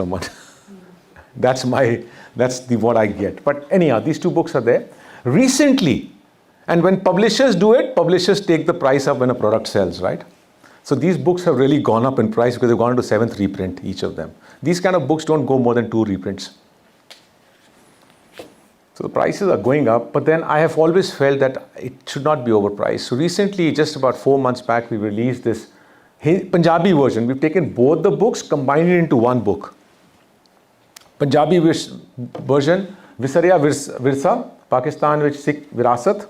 someone. That's what I get. But anyhow, these two books are there. Recently, and when publishers do it, publishers take the price up when a product sells, right? So these books have really gone up in price because they've gone to 7th reprint, each of them. These kind of books don't go more than 2 reprints. So the prices are going up, but then I have always felt that it should not be overpriced. So recently, just about 4 months back, we released this Punjabi version. We've taken both the books, combined it into one book. Punjabi version, Visarya Virsa, Pakistan with Sikh Virasat.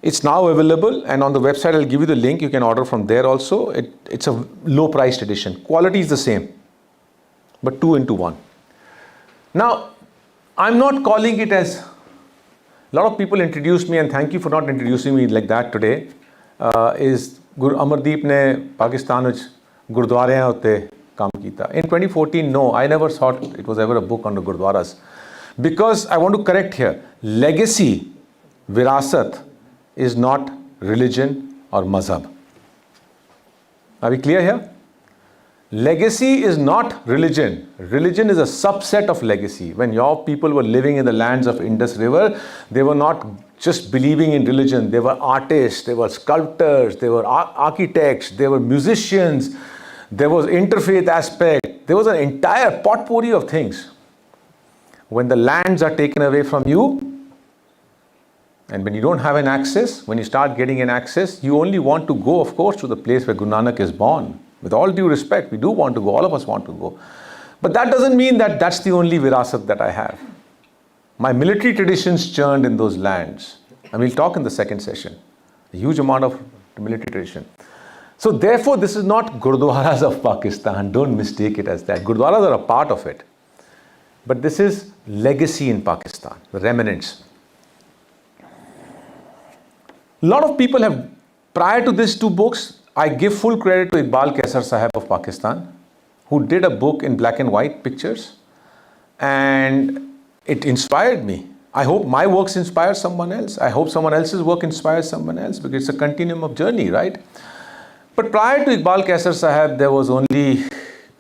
It's now available, and on the website I'll give you the link. You can order from there also. It's a low-priced edition. Quality is the same, but 2 into 1. Now, I'm not calling it as... A lot of people introduced me, and thank you for not introducing me like that today. Is Guru Amardeep ne Pakistan vich Gurdwareyan utte kaam kita. In 2014, no, I never thought it was ever a book on the Gurdwaras. Because I want to correct here, legacy, virasat, is not religion or mazhab. Are we clear here? Legacy is not religion. Religion is a subset of legacy. When your people were living in the lands of Indus River, they were not just believing in religion. They were artists, they were sculptors, they were architects, they were musicians, there was interfaith aspect. There was an entire potpourri of things. When the lands are taken away from you, and when you don't have an access, when you start getting an access, you only want to go, of course, to the place where Guru Nanak is born. With all due respect, we do want to go, all of us want to go. But that doesn't mean that that's the only virasat that I have. My military traditions churned in those lands. And we'll talk in the second session. A huge amount of military tradition. So therefore, this is not Gurdwaras of Pakistan. Don't mistake it as that. Gurdwaras are a part of it. But this is legacy in Pakistan, the remnants. A lot of people have, prior to these 2 books, I give full credit to Iqbal Kaisar Sahab of Pakistan, who did a book in black and white pictures, and it inspired me. I hope my works inspire someone else. I hope someone else's work inspires someone else, because it's a continuum of journey, right? But prior to Iqbal Kaisar Sahab, there was only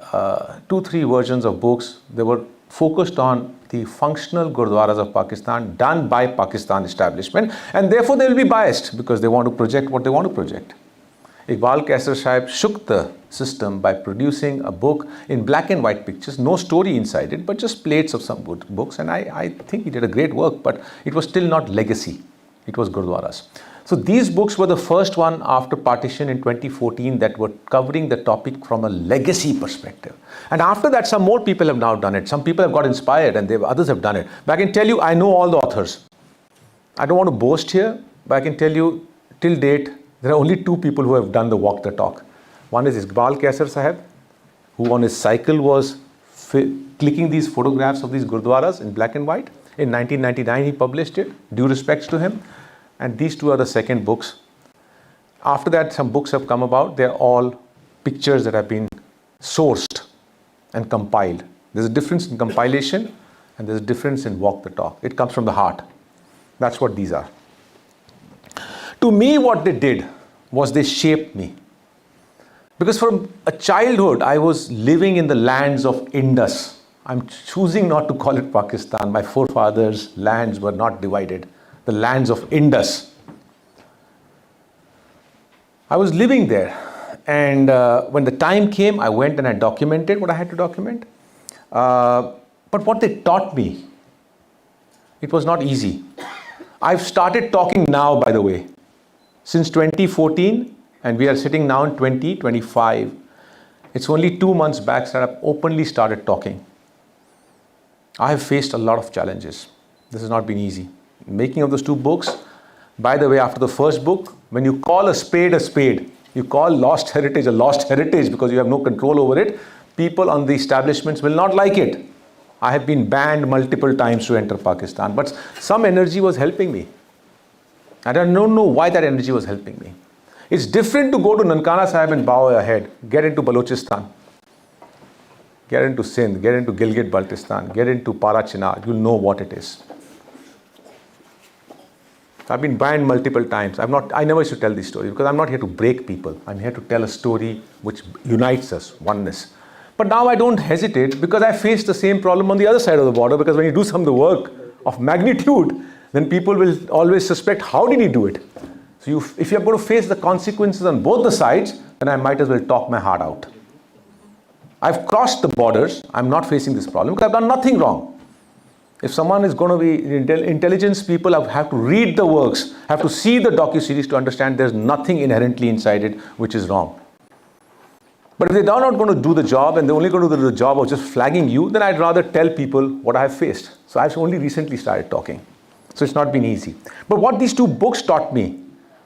2-3 versions of books. They were focused on the functional Gurdwaras of Pakistan done by Pakistan establishment, and therefore they will be biased because they want to project what they want to project. Iqbal Kaisar Sahib shook the system by producing a book in black and white pictures, no story inside it, but just plates of some good books, and I think he did a great work, but it was still not legacy. It was Gurdwaras. So these books were the first one after partition in 2014 that were covering the topic from a legacy perspective. And after that, some more people have now done it. Some people have got inspired, and others have done it. But I can tell you, I know all the authors. I don't want to boast here, but I can tell you, till date, there are only 2 people who have done the walk the talk. One is Iqbal Kaisar Sahib, who on his cycle was clicking these photographs of these Gurdwaras in black and white. In 1999, he published it. Due respects to him. And these 2 are the second books. After that, some books have come about. They're all pictures that have been sourced and compiled. There's a difference in compilation, and there's a difference in walk the talk. It comes from the heart. That's what these are. To me, what they did was they shaped me. Because from a childhood, I was living in the lands of Indus. I'm choosing not to call it Pakistan. My forefathers' lands were not divided. The lands of Indus. I was living there, and when the time came, I went and I documented what I had to document. But what they taught me, it was not easy. I've started talking now, by the way, since 2014, and we are sitting now in 2025. It's only 2 months back that I've openly started talking. I have faced a lot of challenges. This has not been easy. Making of those 2 books, by the way, after the first book, when you call a spade, you call lost heritage a lost heritage because you have no control over it, people on the establishments will not like it. I have been banned multiple times to enter Pakistan, but some energy was helping me. And I don't know why that energy was helping me. It's different to go to Nankana Sahib and bow your head, get into Balochistan, get into Sindh, get into Gilgit-Baltistan, get into Para-Chinar. You'll know what it is. I've been banned multiple times. I never used to tell this story because I'm not here to break people. I'm here to tell a story which unites us, oneness. But now I don't hesitate because I face the same problem on the other side of the border, because when you do some of the work of magnitude, then people will always suspect, how did he do it? So if you're going to face the consequences on both the sides, then I might as well talk my heart out. I've crossed the borders. I'm not facing this problem because I've done nothing wrong. If someone is going to be intelligence people, have to read the works, have to see the docu-series to understand there's nothing inherently inside it which is wrong. But if they're not going to do the job and they're only going to do the job of just flagging you, then I'd rather tell people what I have faced. So I've only recently started talking. So it's not been easy. But what these two books taught me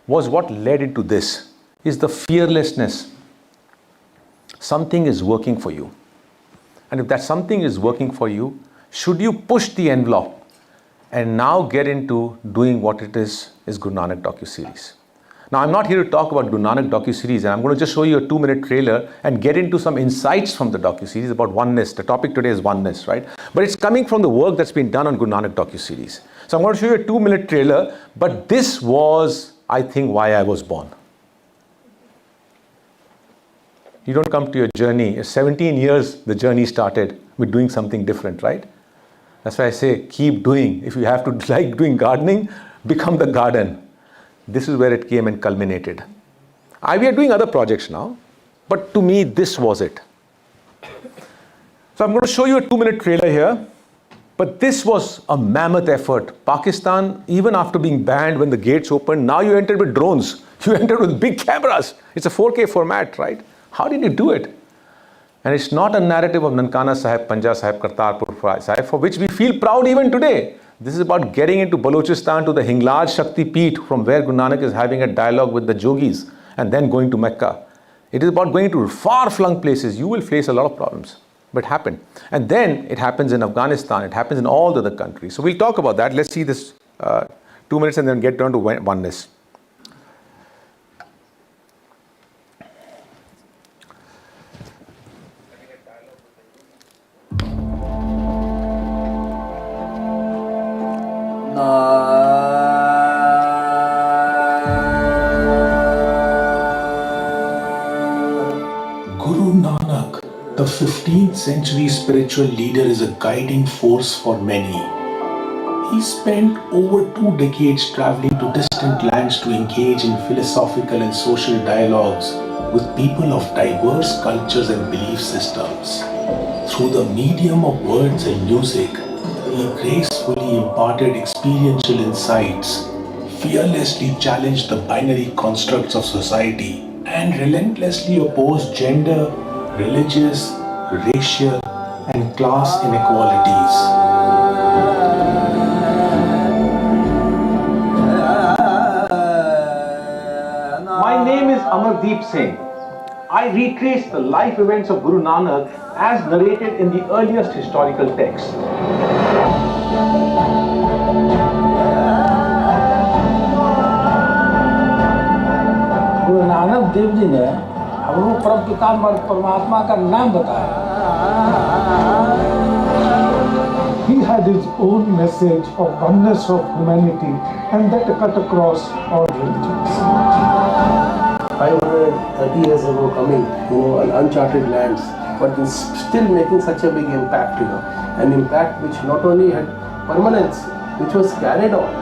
was what led into this, is the fearlessness. Something is working for you. And if that something is working for you, should you push the envelope and now get into doing what it is Guru Nanak docu-series. Now, I'm not here to talk about Guru Nanak docu-series, and I'm going to just show you a 2-minute trailer and get into some insights from the docu-series about oneness. The topic today is oneness, right? But it's coming from the work that's been done on Guru Nanak docu-series. So I'm going to show you a 2-minute trailer, but this was, I think, why I was born. You don't come to your journey. 17 years the journey started with doing something different, right? That's why I say keep doing. If you have to like doing gardening, become the garden. This is where it came and culminated. We are doing other projects now, but to me this was it. So I'm going to show you a 2-minute trailer here. But this was a mammoth effort. Pakistan, even after being banned when the gates opened, now you entered with drones. You entered with big cameras. It's a 4K format, right? How did you do it? And it's not a narrative of Nankana Sahib, Panja Sahib, Kartarpur Sahib, for which we feel proud even today. This is about getting into Balochistan to the Hinglaj Shakti Peeth, from where Guru Nanak is having a dialogue with the Jogis, and then going to Mecca. It is about going to far-flung places. You will face a lot of problems. But it happened. And then it happens in Afghanistan. It happens in all the other countries. So we'll talk about that. Let's see this 2 minutes and then get down to oneness. Guru Nanak, the 15th century spiritual leader, is a guiding force for many. He spent over 2 decades traveling to distant lands to engage in philosophical and social dialogues with people of diverse cultures and belief systems. Through the medium of words and music, he gracefully imparted experiential insights, fearlessly challenged the binary constructs of society, and relentlessly opposed gender, religious, racial, and class inequalities. My name is Amardeep Singh. I retrace the life events of Guru Nanak as narrated in the earliest historical texts. Guru Nanak Dev ji ने हमको परम पिता परमात्मा का नाम बताया. He had his own message of oneness of humanity, and that cut across all religions. 530 years ago coming, on uncharted lands, but is still making such a big impact, an impact which not only had permanence, which was carried on.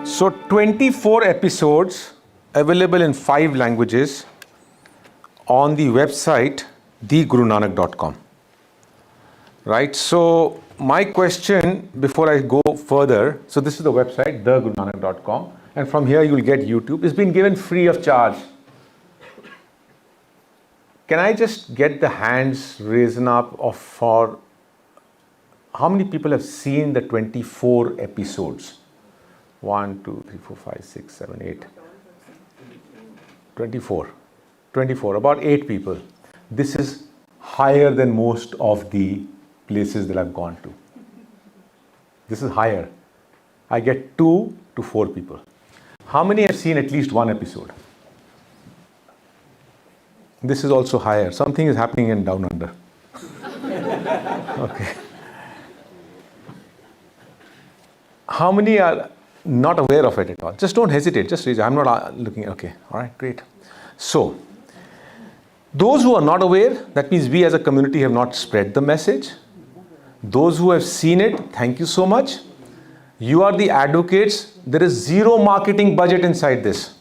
So 24 episodes available in 5 languages on the website thegurunanak.com. Right, so my question before I go further, so this is the website thegurunanak.com, and from here you will get YouTube. It's been given free of charge. Can I just get the hands raised up for how many people have seen the 24 episodes? 1, 2, 3, 4, 5, 6, 7, 8. 24, about 8 people. This is higher than most of the places that I've gone to. This is higher. I get 2 to 4 people. How many have seen at least one episode? This is also higher. Something is happening in down under. Okay. How many are not aware of it at all? Just don't hesitate. Just raise. I'm not looking. Okay. All right. Great. So, those who are not aware, that means we as a community have not spread the message. Those who have seen it, thank you so much. You are the advocates. There is zero marketing budget inside this.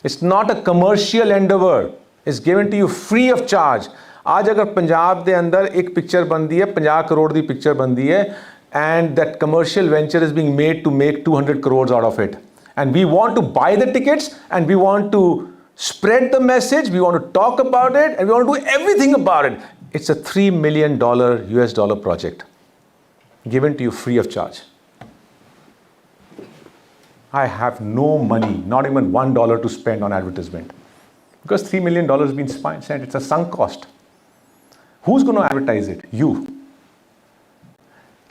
It's not a commercial endeavor. It's given to you free of charge. आज अगर पंजाब के अंदर एक picture बनती है 50 करोड़ की picture बनती है and that commercial venture is being made to make 200 crores out of it, and we want to buy the tickets and we want to spread the message, we want to talk about it, and we want to do everything about it. It's a $3 million US dollar project given to you free of charge. I have no money, not even $1 to spend on advertisement, because $3 million has been spent. It's a sunk cost. Who's going to advertise it? You.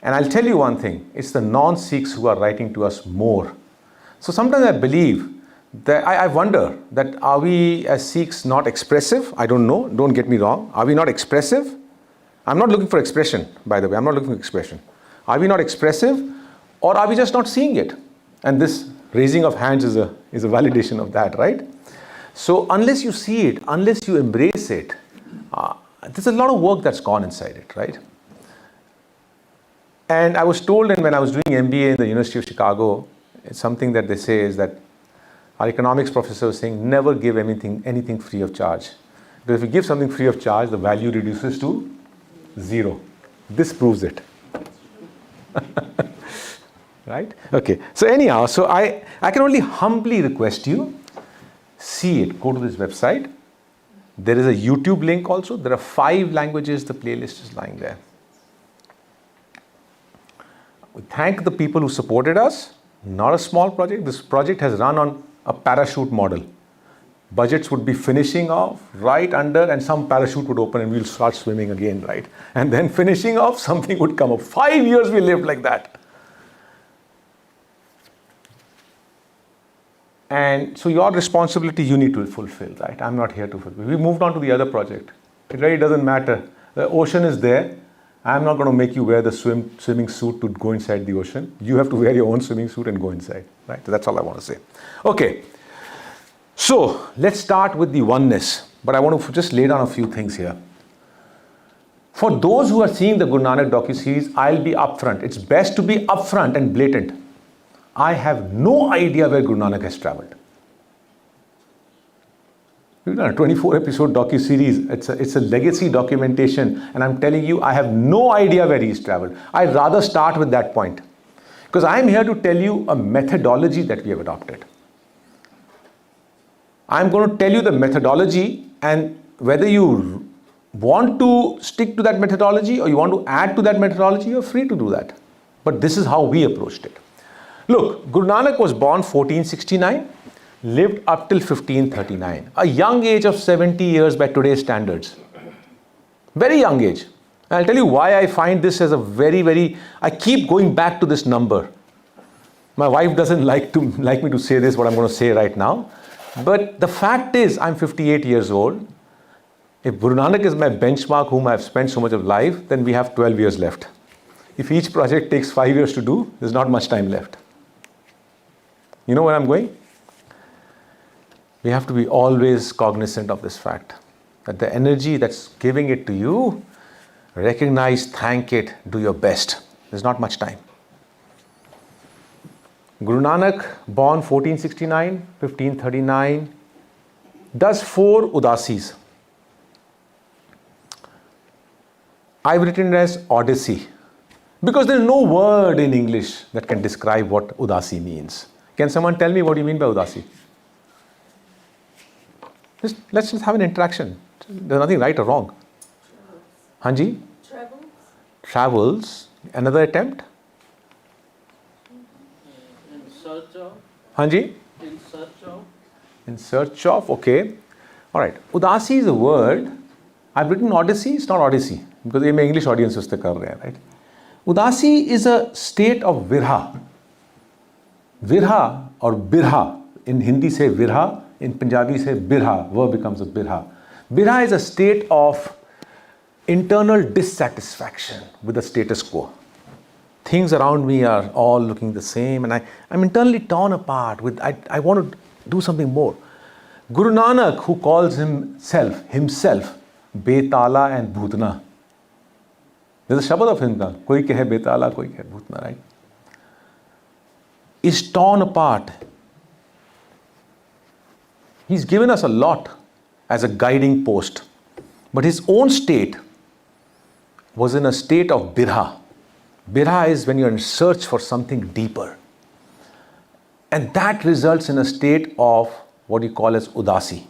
And I'll tell you one thing, it's the non-Sikhs who are writing to us more. So sometimes I believe that, I wonder that are we as Sikhs not expressive? I don't know, don't get me wrong. Are we not expressive? I'm not looking for expression, by the way, I'm not looking for expression. Are we not expressive, or are we just not seeing it? And this raising of hands is a validation of that, right? So unless you see it, unless you embrace it, there's a lot of work that's gone inside it, right? And I was told, and when I was doing MBA in the University of Chicago, it's something that they say is that our economics professor was saying, never give anything free of charge. Because if you give something free of charge, the value reduces to 0. This proves it. Right? Okay. So anyhow, so I can only humbly request you, see it, go to this website. There is a YouTube link also. There are 5 languages. The playlist is lying there. We thank the people who supported us. Not a small project. This project has run on a parachute model. Budgets would be finishing off right under, and some parachute would open and we'll start swimming again, right? And then finishing off, something would come up. 5 years we lived like that. And so your responsibility you need to fulfill, right? I'm not here to fulfill. We moved on to the other project. It really doesn't matter. The ocean is there. I'm not going to make you wear the swimming suit to go inside the ocean. You have to wear your own swimming suit and go inside, right? So that's all I want to say. Okay. So let's start with the oneness. But I want to just lay down a few things here. For those who are seeing the Guru Nanak docu-series, I'll be upfront. It's best to be upfront and blatant. I have no idea where Guru Nanak has travelled. We've done a 24-episode docu-series. It's a legacy documentation. And I'm telling you, I have no idea where he's travelled. I'd rather start with that point. Because I'm here to tell you a methodology that we have adopted. I'm going to tell you the methodology, and whether you want to stick to that methodology or you want to add to that methodology, you're free to do that. But this is how we approached it. Look, Guru Nanak was born 1469, lived up till 1539. A young age of 70 years by today's standards. Very young age. And I'll tell you why I find this as a very, I keep going back to this number. My wife doesn't like me to say this, what I'm going to say right now. But the fact is, I'm 58 years old. If Guru Nanak is my benchmark, whom I've spent so much of life, then we have 12 years left. If each project takes 5 years to do, there's not much time left. You know where I'm going? We have to be always cognizant of this fact, that the energy that's giving it to you, recognize, thank it, do your best. There's not much time. Guru Nanak, born 1469, 1539, does 4 udasis. I've written it as Odyssey, because there's no word in English that can describe what udasi means. Can someone tell me what you mean by udasi? Let's just have an interaction. There's nothing right or wrong. Hanji? Travels. Travels. Another attempt? In search of. Hanji? In search of. In search of, okay. Alright. Udasi is a word. I've written Odyssey, it's not Odyssey. Because I'm English audience uste kar rahe hain, right? Udasi is a state of virha. Virha or birha. In Hindi say virha, in Punjabi say birha. Verb becomes a birha. Birha is a state of internal dissatisfaction with the status quo. Things around me are all looking the same, and I'm internally torn apart with, I want to do something more. Guru Nanak, who calls himself Betala and Bhutna. There's a shabad of him, koi kehe Betala, koi kehe Bhutna, right? Is torn apart. He's given us a lot as a guiding post, but his own state was in a state of birha. Birha is when you're in search for something deeper. And that results in a state of what you call as udasi.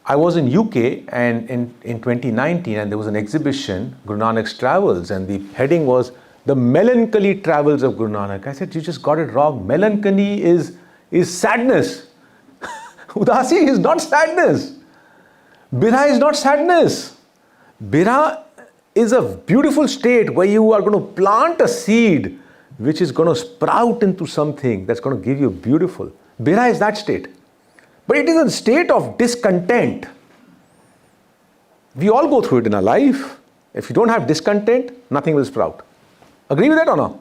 I was in UK and in 2019, and there was an exhibition, Guru Nanak's Travels, and the heading was The Melancholy Travels of Guru Nanak. I said, you just got it wrong. Melancholy is sadness. Udasi is not sadness. Birha is not sadness. Birha is a beautiful state where you are going to plant a seed which is going to sprout into something that's going to give you beautiful. Birha is that state. But it is a state of discontent. We all go through it in our life. If you don't have discontent, nothing will sprout. Agree with that or not?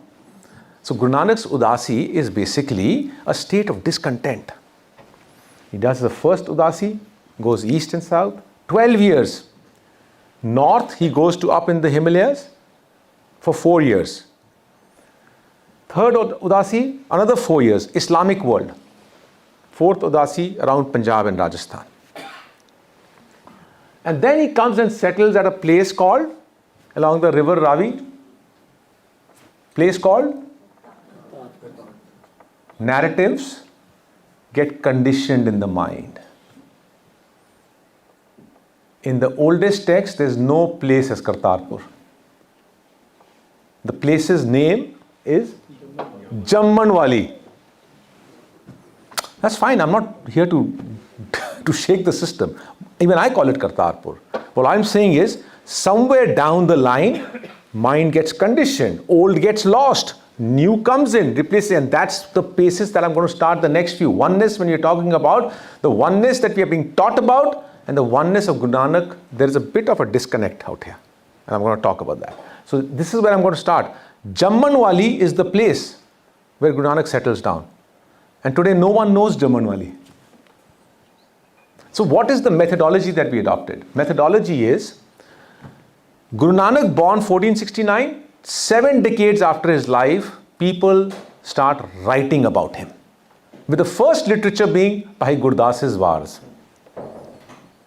So Guru Nanak's Udasi is basically a state of discontent. He does the first Udasi, goes east and south, 12 years. North, he goes to up in the Himalayas for 4 years. Third Udasi, another 4 years, Islamic world. Fourth Udasi, around Punjab and Rajasthan. And then he comes and settles at a place called, along the river Ravi, place called narratives get conditioned in the mind. In the oldest text, there's no place as Kartarpur. The place's name is Jammanwali. That's fine. I'm not here to shake the system. Even I call it Kartarpur. What I'm saying is, somewhere down the line, mind gets conditioned, old gets lost, new comes in, replaces, and that's the basis that I'm going to start the next few. Oneness, when you're talking about the oneness that we are being taught about, and the oneness of Guru Nanak, there is a bit of a disconnect out here. And I'm going to talk about that. So this is where I'm going to start. Jammanwali is the place where Guru Nanak settles down. And today no one knows Jammanwali. So what is the methodology that we adopted? Methodology is, Guru Nanak born 1469, 7 decades after his life, people start writing about him. With the first literature being Bhai Gurdas's Vars.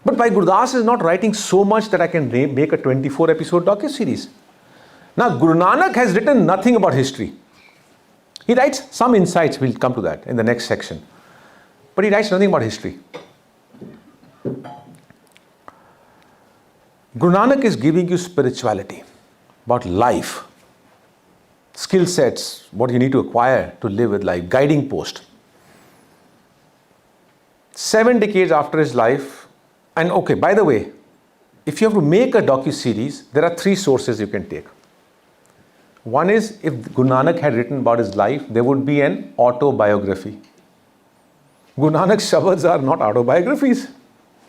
But Bhai Gurdas is not writing so much that I can make a 24 episode docu-series. Now Guru Nanak has written nothing about history. He writes some insights, we'll come to that in the next section. But he writes nothing about history. Guru Nanak is giving you spirituality, about life, skill sets, what you need to acquire to live with life, guiding post. 7 decades after his life, and okay, by the way, if you have to make a docu-series, there are 3 sources you can take. One is, if Guru Nanak had written about his life, there would be an autobiography. Guru Nanak's shabads are not autobiographies.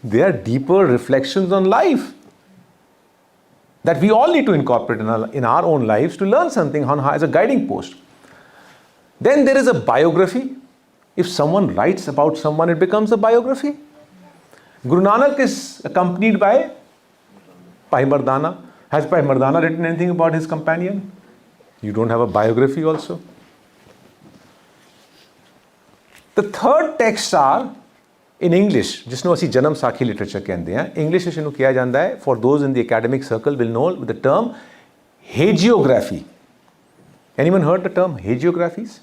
They are deeper reflections on life that we all need to incorporate in our own lives to learn something on as a guiding post. Then there is a biography. If someone writes about someone, it becomes a biography. Guru Nanak is accompanied by Bhai Mardana. Has Bhai Mardana written anything about his companion? You don't have a biography also. The third texts are in English. जिसको ਅਸੀਂ जन्म साखी literature कहते हैं. English इस किया जाता है. For those in the academic circle will know the term hagiography. Anyone heard the term hagiographies?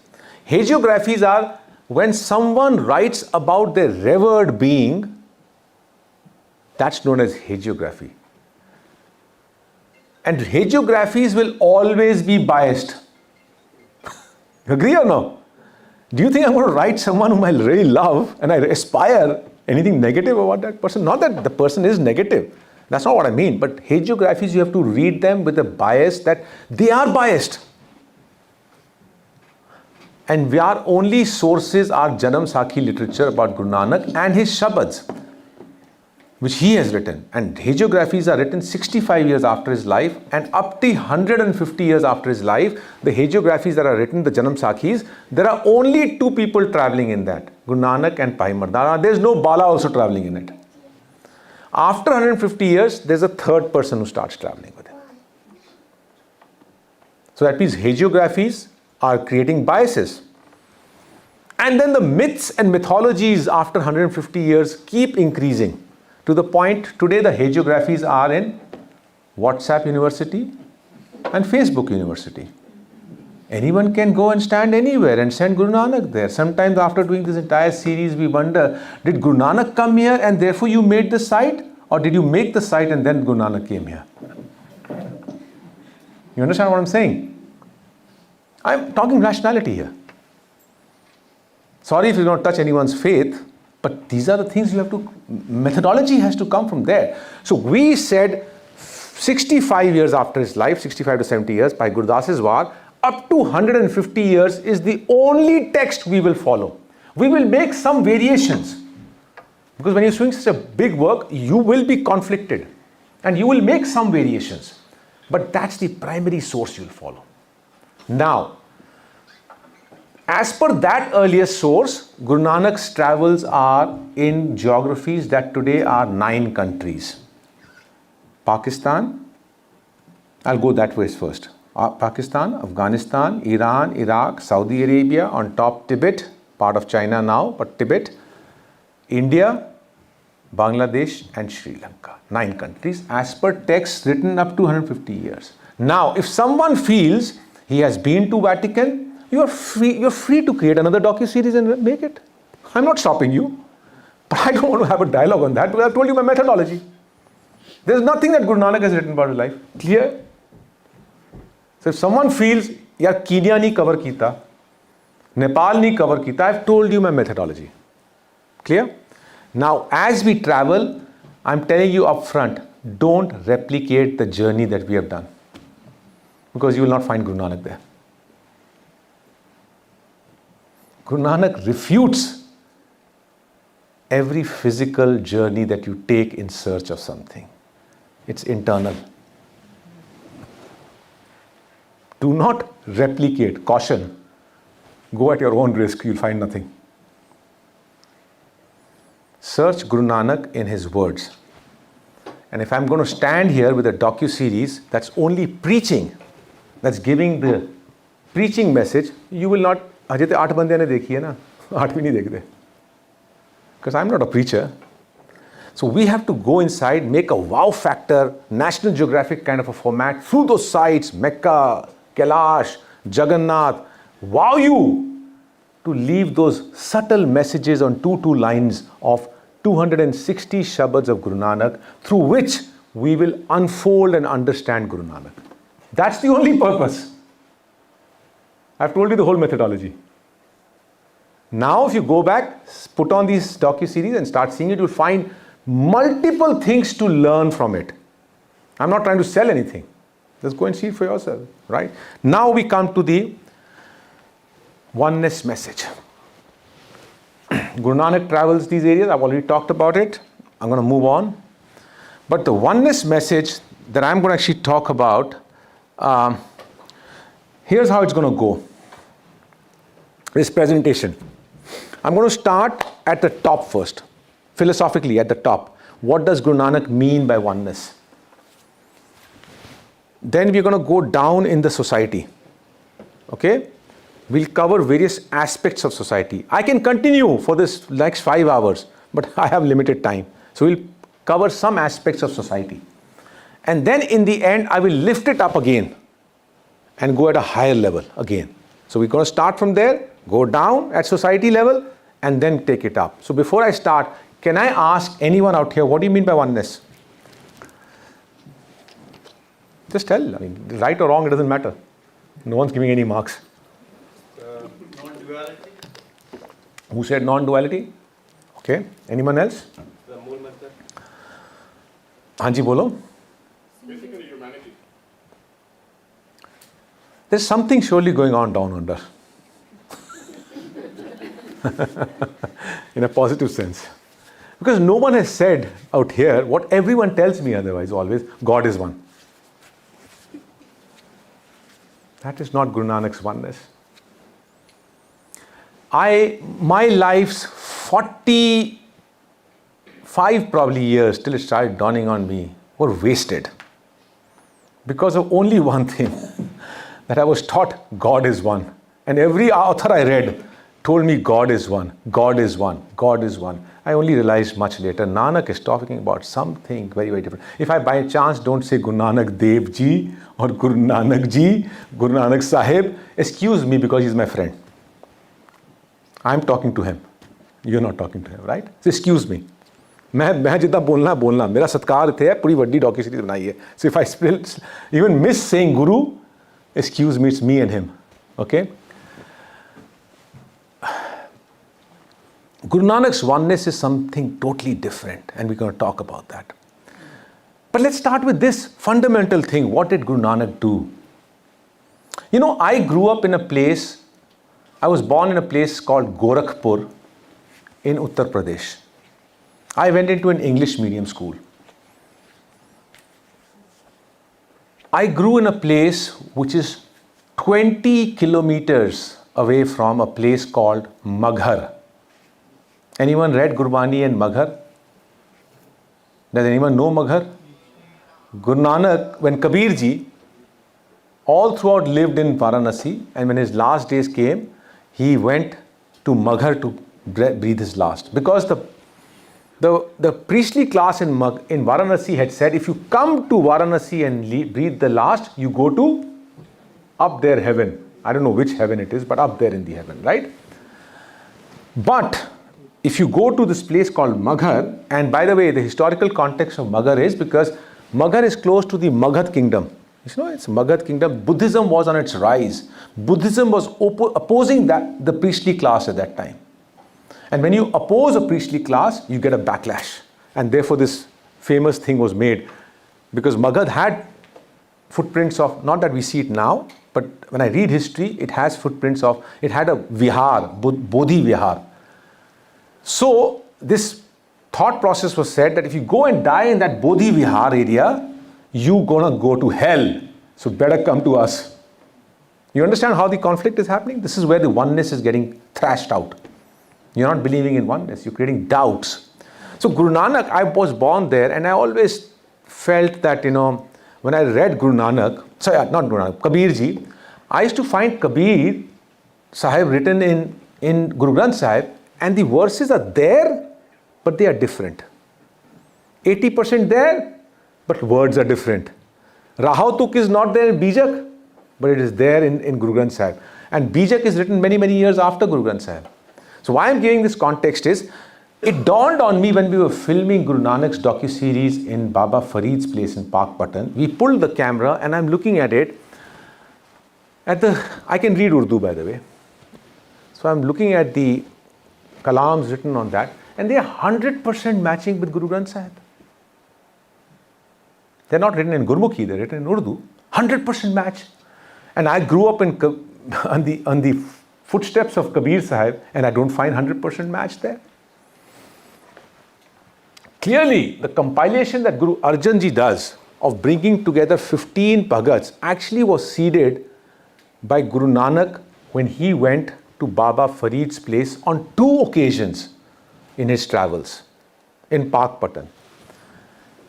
Hagiographies are when someone writes about their revered being. That's known as hagiography. And hagiographies will always be biased. Agree or no? Do you think I'm going to write someone whom I really love and I aspire anything negative about that person? Not that the person is negative. That's not what I mean. But hagiographies, you have to read them with a bias that they are biased. And our only sources are Janam Sakhi literature about Guru Nanak and his shabads. which he has written, and hagiographies are written 65 years after his life, and up to 150 years after his life, the hagiographies that are written, the Janam Sakhis, there are only two people traveling in that, Guru Nanak and Bhai Mardana. There's no Bala also traveling in it. After 150 years, there's a third person who starts traveling with him. So that means hagiographies are creating biases. And then the myths and mythologies after 150 years keep increasing to the point today the hagiographies are in WhatsApp University and Facebook University. Anyone can go and stand anywhere and send Guru Nanak there. Sometimes after doing this entire series, we wonder, did Guru Nanak come here and therefore you made the site? Or did you make the site and then Guru Nanak came here? You understand what I'm saying? I'm talking rationality here. Sorry if you don't touch anyone's faith, but these are the things you have to, methodology has to come from there. So we said 65 years after his life, 65 to 70 years, by Gurdas's war, up to 150 years is the only text we will follow. We will make some variations. Because when you're doing such a big work, you will be conflicted. And you will make some variations. But that's the primary source you'll follow. Now, as per that earlier source, Guru Nanak's travels are in geographies that today are 9 countries. Pakistan, I'll go that way first. Pakistan, Afghanistan, Iran, Iraq, Saudi Arabia, on top Tibet, part of China now, but Tibet, India, Bangladesh and Sri Lanka. 9 countries as per texts written up to 150 years. Now, if someone feels he has been to Vatican, you're free to create another docu-series and make it. I'm not stopping you. But I don't want to have a dialogue on that because I've told you my methodology. There's nothing that Guru Nanak has written about his life. Clear? So if someone feels, yaar Kenya nahi cover kita, Nepal nahi cover kita, I've told you my methodology. Clear? Now, as we travel, I'm telling you up front, don't replicate the journey that we have done. Because you will not find Guru Nanak there. Guru Nanak refutes every physical journey that you take in search of something. It's internal. Do not replicate. Caution. Go at your own risk. You'll find nothing. Search Guru Nanak in his words. And if I'm going to stand here with a docu-series that's only preaching, that's giving the preaching message, you will not. Ajay तो 8 बंदे ने देखी है ना, 8 भी नहीं देखते. Because I'm not a preacher. So we have to go inside, make a wow factor, National Geographic kind of a format, through those sites, Mecca, Kailash, Jagannath, wow you to leave those subtle messages on two lines of 260 Shabads of Guru Nanak, through which we will unfold and understand Guru Nanak. That's the only purpose. I've told you the whole methodology. Now if you go back, put on these docu-series and start seeing it, you'll find multiple things to learn from it. I'm not trying to sell anything. Just go and see it for yourself, right? Now we come to the oneness message. Guru Nanak travels these areas. I've already talked about it. I'm going to move on. But the oneness message that I'm going to actually talk about, here's how it's going to go. This presentation. I'm going to start at the top first. Philosophically, at the top. What does Guru Nanak mean by oneness? Then we're going to go down in the society. Okay? We'll cover various aspects of society. I can continue for this next 5 hours, but I have limited time. So we'll cover some aspects of society. And then in the end, I will lift it up again and go at a higher level again. So we're going to start from there, go down at society level, and then take it up. So before I start, can I ask anyone out here, what do you mean by oneness? Just tell. I mean, right or wrong, it doesn't matter. No one's giving any marks. Non-duality. Who said non-duality? Okay. Anyone else? The Mool method. Hanji bolo. Basically humanity. There's something surely going on down under. In a positive sense. Because no one has said out here what everyone tells me otherwise always, God is one. That is not Guru Nanak's oneness. My life's 45 probably years till it started dawning on me were wasted because of only one thing, that I was taught God is one. And every author I read told me God is one, God is one, God is one. I only realized much later, Nanak is talking about something very, very different. If I by chance don't say Guru Nanak Dev Ji or Guru Nanak Ji, Guru Nanak Sahib, excuse me because he's my friend. I'm talking to him. You're not talking to him, right? So excuse me. मैं जितना बोलना मेरा सत्कार थे पूरी वड्डी docu series बनाई है. So if I even miss saying Guru, excuse me, it's me and him. Okay? Guru Nanak's oneness is something totally different, and we're going to talk about that. But let's start with this fundamental thing. What did Guru Nanak do? You know, I grew up in a place, I was born in a place called Gorakhpur in Uttar Pradesh. I went into an English medium school. I grew in a place which is 20 kilometers away from a place called Maghar. Anyone read Gurbani and Maghar? Does anyone know Maghar? Guru Nanak, when Kabir Ji all throughout lived in Varanasi, and when his last days came, he went to Maghar to breathe his last. Because the priestly class in Varanasi had said, if you come to Varanasi and breathe the last, you go to up there heaven. I don't know which heaven it is, but up there in the heaven, right? But if you go to this place called Maghar, and by the way, the historical context of Maghar is because Maghar is close to the Magad kingdom. You know, it's Magad kingdom. Buddhism was on its rise. Buddhism was opposing the priestly class at that time. And when you oppose a priestly class, you get a backlash. And therefore this famous thing was made. Because Magad had footprints of, not that we see it now, but when I read history, it has footprints of, it had a vihar, Bodhi vihar. So this thought process was said that if you go and die in that Bodhi vihar area, you're gonna go to hell. So better come to us. You understand how the conflict is happening? This is where the oneness is getting thrashed out. You're not believing in oneness, you're creating doubts. So Guru Nanak, I was born there, and I always felt that, you know, when I read Guru Nanak, sorry, not Guru Nanak, Kabir Ji, I used to find Kabir Sahib written in Guru Granth Sahib, and the verses are there, but they are different. 80% there, but words are different. Rahautuk is not there in Bijak, but it is there in Guru Granth Sahib. And Bijak is written many, many years after Guru Granth Sahib. So why I'm giving this context is, it dawned on me when we were filming Guru Nanak's docu-series in Baba Farid's place in Park Patan. We pulled the camera and I'm looking at it. I can read Urdu, by the way. So I'm looking at the kalams written on that, and they are 100% matching with Guru Granth Sahib. They're not written in Gurmukhi, they're written in Urdu. 100% match. And I grew up on the footsteps of Kabir Sahib, and I don't find 100% match there. Clearly, the compilation that Guru Arjan Ji does of bringing together 15 Bhagats actually was seeded by Guru Nanak when he went to Baba Farid's place on 2 occasions in his travels in Park Patan.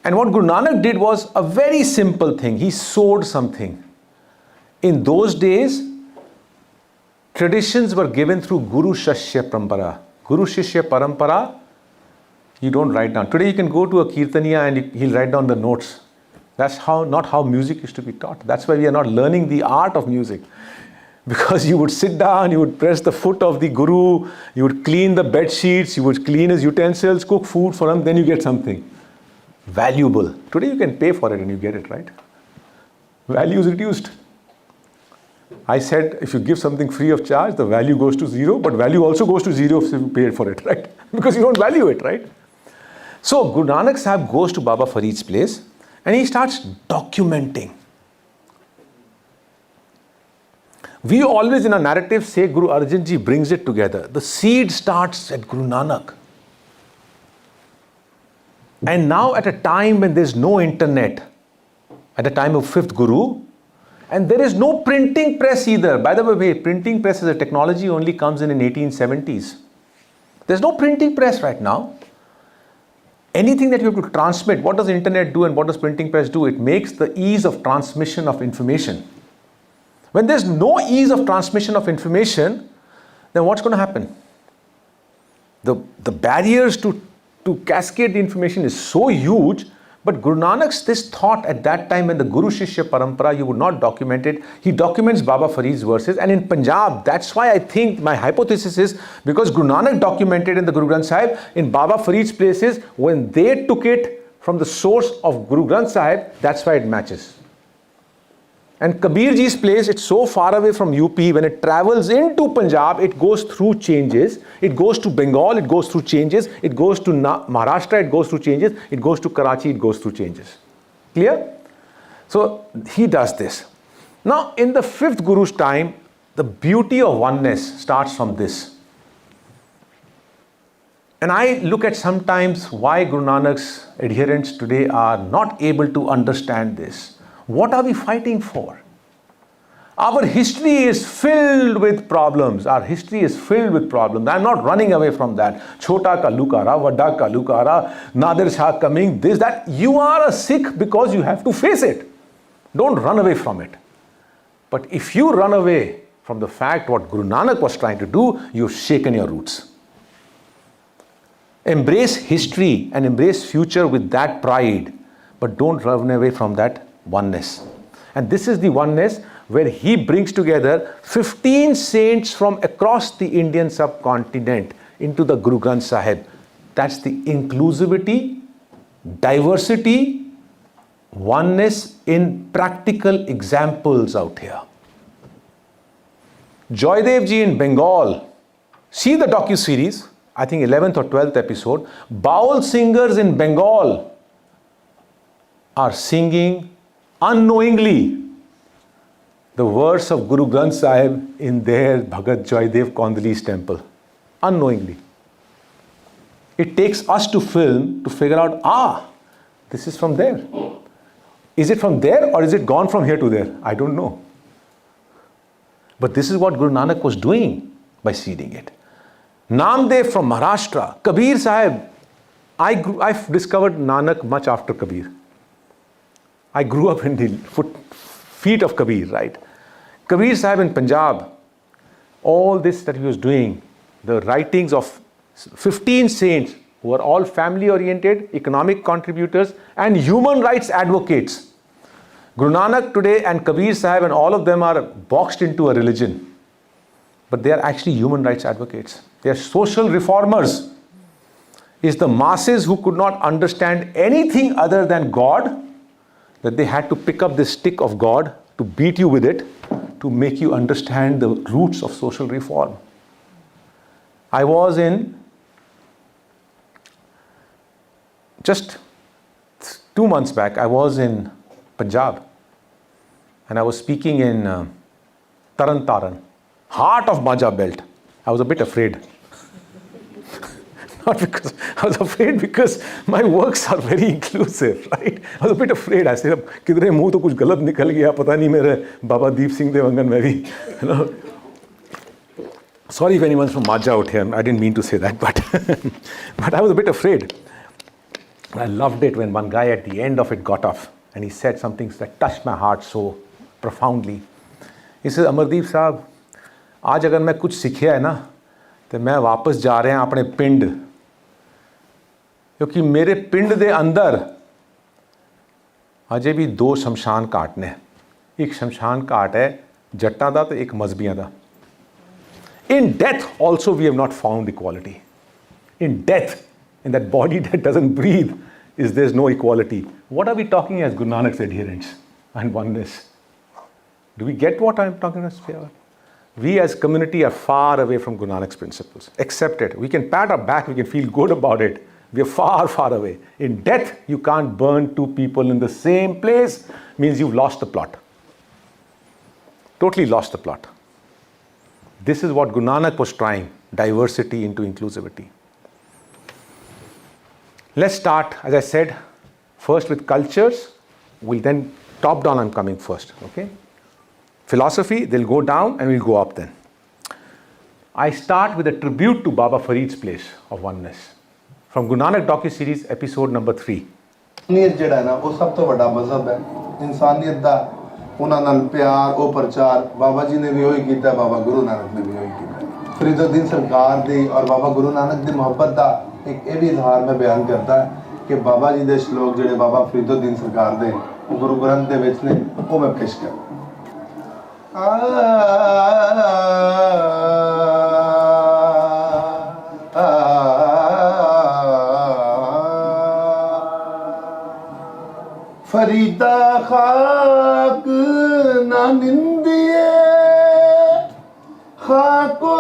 And what Guru Nanak did was a very simple thing. He sowed something. In those days, traditions were given through Guru Shashya Parampara. Guru Shishya Parampara, you don't write down. Today you can go to a Kirtaniya and he'll write down the notes. That's not how music used to be taught. That's why we are not learning the art of music. Because you would sit down, you would press the foot of the Guru, you would clean the bed sheets, you would clean his utensils, cook food for him, then you get something valuable. Today you can pay for it and you get it, right? Value is reduced. I said if you give something free of charge, the value goes to 0, but value also goes to 0 if you pay for it, right? Because you don't value it, right? So Guru Nanak Sahib goes to Baba Farid's place and he starts documenting. We always in our narrative say Guru Arjan Ji brings it together. The seed starts at Guru Nanak. And now at a time when there's no internet, at the time of fifth Guru, and there is no printing press either. By the way, printing press as a technology only comes in 1870s. There's no printing press right now. Anything that you have to transmit, what does the internet do and what does printing press do? It makes the ease of transmission of information. When there's no ease of transmission of information, then what's going to happen? The barriers to cascade the information is so huge. But Guru Nanak's this thought at that time when the Guru Shishya Parampara, you would not document it. He documents Baba Farid's verses. And in Punjab, that's why I think my hypothesis is because Guru Nanak documented in the Guru Granth Sahib, in Baba Farid's places, when they took it from the source of Guru Granth Sahib, that's why it matches. And Kabir Ji's place, it's so far away from UP, when it travels into Punjab, it goes through changes. It goes to Bengal, it goes through changes. It goes to Maharashtra, it goes through changes. It goes to Karachi, it goes through changes. Clear? So he does this. Now, in the fifth Guru's time, the beauty of oneness starts from this. And I look at sometimes why Guru Nanak's adherents today are not able to understand this. What are we fighting for? Our history is filled with problems. Our history is filled with problems. I'm not running away from that. Chota ka lukara, vada ka lukara, Nadir Shah coming, this, that. You are a Sikh because you have to face it. Don't run away from it. But if you run away from the fact what Guru Nanak was trying to do, you've shaken your roots. Embrace history and embrace future with that pride. But don't run away from that oneness. And this is the oneness where he brings together 15 saints from across the Indian subcontinent into the Guru Granth Sahib. That's the inclusivity, diversity, oneness in practical examples out here. Joydev ji in Bengal, see the docu-series, I think 11th or 12th episode. Baul singers in Bengal are singing unknowingly the verse of Guru Granth Sahib in their Bhagat Joydev Kondali's temple. Unknowingly. It takes us to film to figure out, this is from there. Is it from there or is it gone from here to there? I don't know. But this is what Guru Nanak was doing by seeding it. Namdev from Maharashtra, Kabir Sahib. I've discovered Nanak much after Kabir. I grew up in the feet of Kabir, right? Kabir Sahib in Punjab, all this that he was doing, the writings of 15 saints who were all family oriented, economic contributors and human rights advocates. Guru Nanak today and Kabir Sahib and all of them are boxed into a religion. But they are actually human rights advocates. They are social reformers. It's the masses who could not understand anything other than God, that they had to pick up this stick of God to beat you with it to make you understand the roots of social reform. I was in, just 2 months back, I was in Punjab and I was speaking in Taran Taran, heart of Majha belt. I was a bit afraid. Not because I was afraid, because my works are very inclusive, right? I was a bit afraid. I said, "Kidre muh to kuch galat nikal gaya, pata nahi mere Baba Deep Singh de wangan mein bhi." You know. Sorry if anyone's from Majha out here. I didn't mean to say that, but I was a bit afraid. I loved it when one guy at the end of it got off and he said something that touched my heart so profoundly. He said, "Amardeep साहब, आज अगर मैं कुछ सीखा है ना, तो मैं वापस जा रहे हैं अपने पिंड, क्योंकि मेरे पिंड दे अंदर अजे भी 2 शमशान घाट ने। एक शमशान घाट है जट्टां दा ते एक मजहबियां दा। In death also we have not found equality. In death, in that body that doesn't breathe, there's no equality. What are we talking as Guru Nanak's adherents and oneness? Do we get what I'm talking about? We as community are far away from Guru Nanak's principles. Accept it. We can pat our back, we can feel good about it. We are far, far away. In death, you can't burn 2 people in the same place. Means you've lost the plot. Totally lost the plot. This is what Guru Nanak was trying. Diversity into inclusivity. Let's start, as I said, first with cultures. We'll then, top down I'm coming first, okay? Philosophy, they'll go down and we'll go up then. I start with a tribute to Baba Farid's place of oneness. From Guru Nanak docu-series, episode number 3. ਨੀਅਤ ਜਿਹੜਾ ਨਾ ਉਹ ਸਭ ਤੋਂ ਵੱਡਾ ਮਜ਼ਹਬ ਹੈ ਇਨਸਾਨੀਅਤ ਦਾ ਉਹਨਾਂ ਨਾਲ ਪਿਆਰ ਉਹ ਪ੍ਰਚਾਰ ਬਾਬਾ ਜੀ ਨੇ ਵੀ ਉਹੀ ਕੀਤਾ ਬਾਬਾ ਗੁਰੂ ਨਾਨਕ ਨੇ ਵੀ ਉਹੀ ਕੀਤਾ ਫਰੀਦੁੱਦੀਨ ਸਰਕਾਰ ਦੀ ਔਰ ਬਾਬਾ ਗੁਰੂ ਨਾਨਕ ਦੀ ਮੁਹੱਬਤ ਦਾ ਇੱਕ ਇਹ ਵੀ ਇਜ਼ਹਾਰ ਮੈਂ ਬਿਆਨ ਕਰਦਾ ਕਿ ਬਾਬਾ ਜੀ ਦੇ ਸ਼ਲੋਕ ਜਿਹੜੇ ਬਾਬਾ ਫਰੀਦੁੱਦੀਨ ਸਰਕਾਰ ਦੇ ਉਹ ਗੁਰੂ ਗ੍ਰੰਥ ਦੇ ਵਿੱਚ ਨੇ ਉਹ ਮੈਂ ਪੇਸ਼ ਕਰਾਂ फरीदा खाक ना निंदिए खाको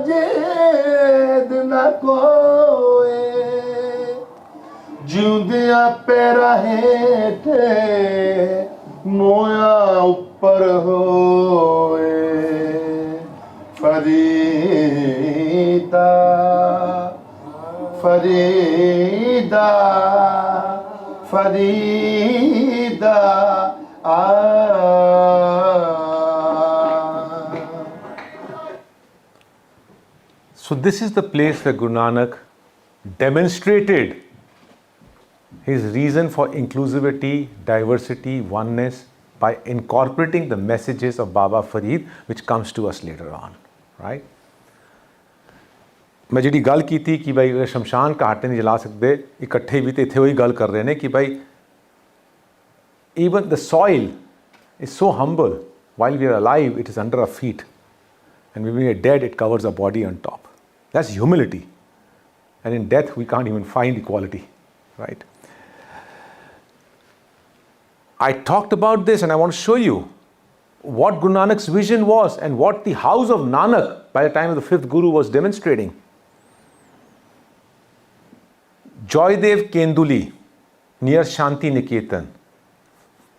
जेद ना कोए जिंदिया पैरा हेठे मोया ऊपर होए Farida Farida Farida So this is the place where Guru Nanak demonstrated his reason for inclusivity, diversity, oneness by incorporating the messages of Baba Farid, which comes to us later on, right? मैं जी गल की थी कि भाई शमशान घाट नहीं जला सकते इकट्ठे भी तो इतने वही गल कर रहे हैं कि भाई even the soil is so humble while we are alive it is under our feet and when we are dead it covers our body on top. That's humility, and in death we can't even find equality, right? I talked about this and I want to show you what Guru Nanak's vision was and what the house of Nanak by the time of the 5th Guru was demonstrating. Joydev Kenduli, near Shanti Niketan,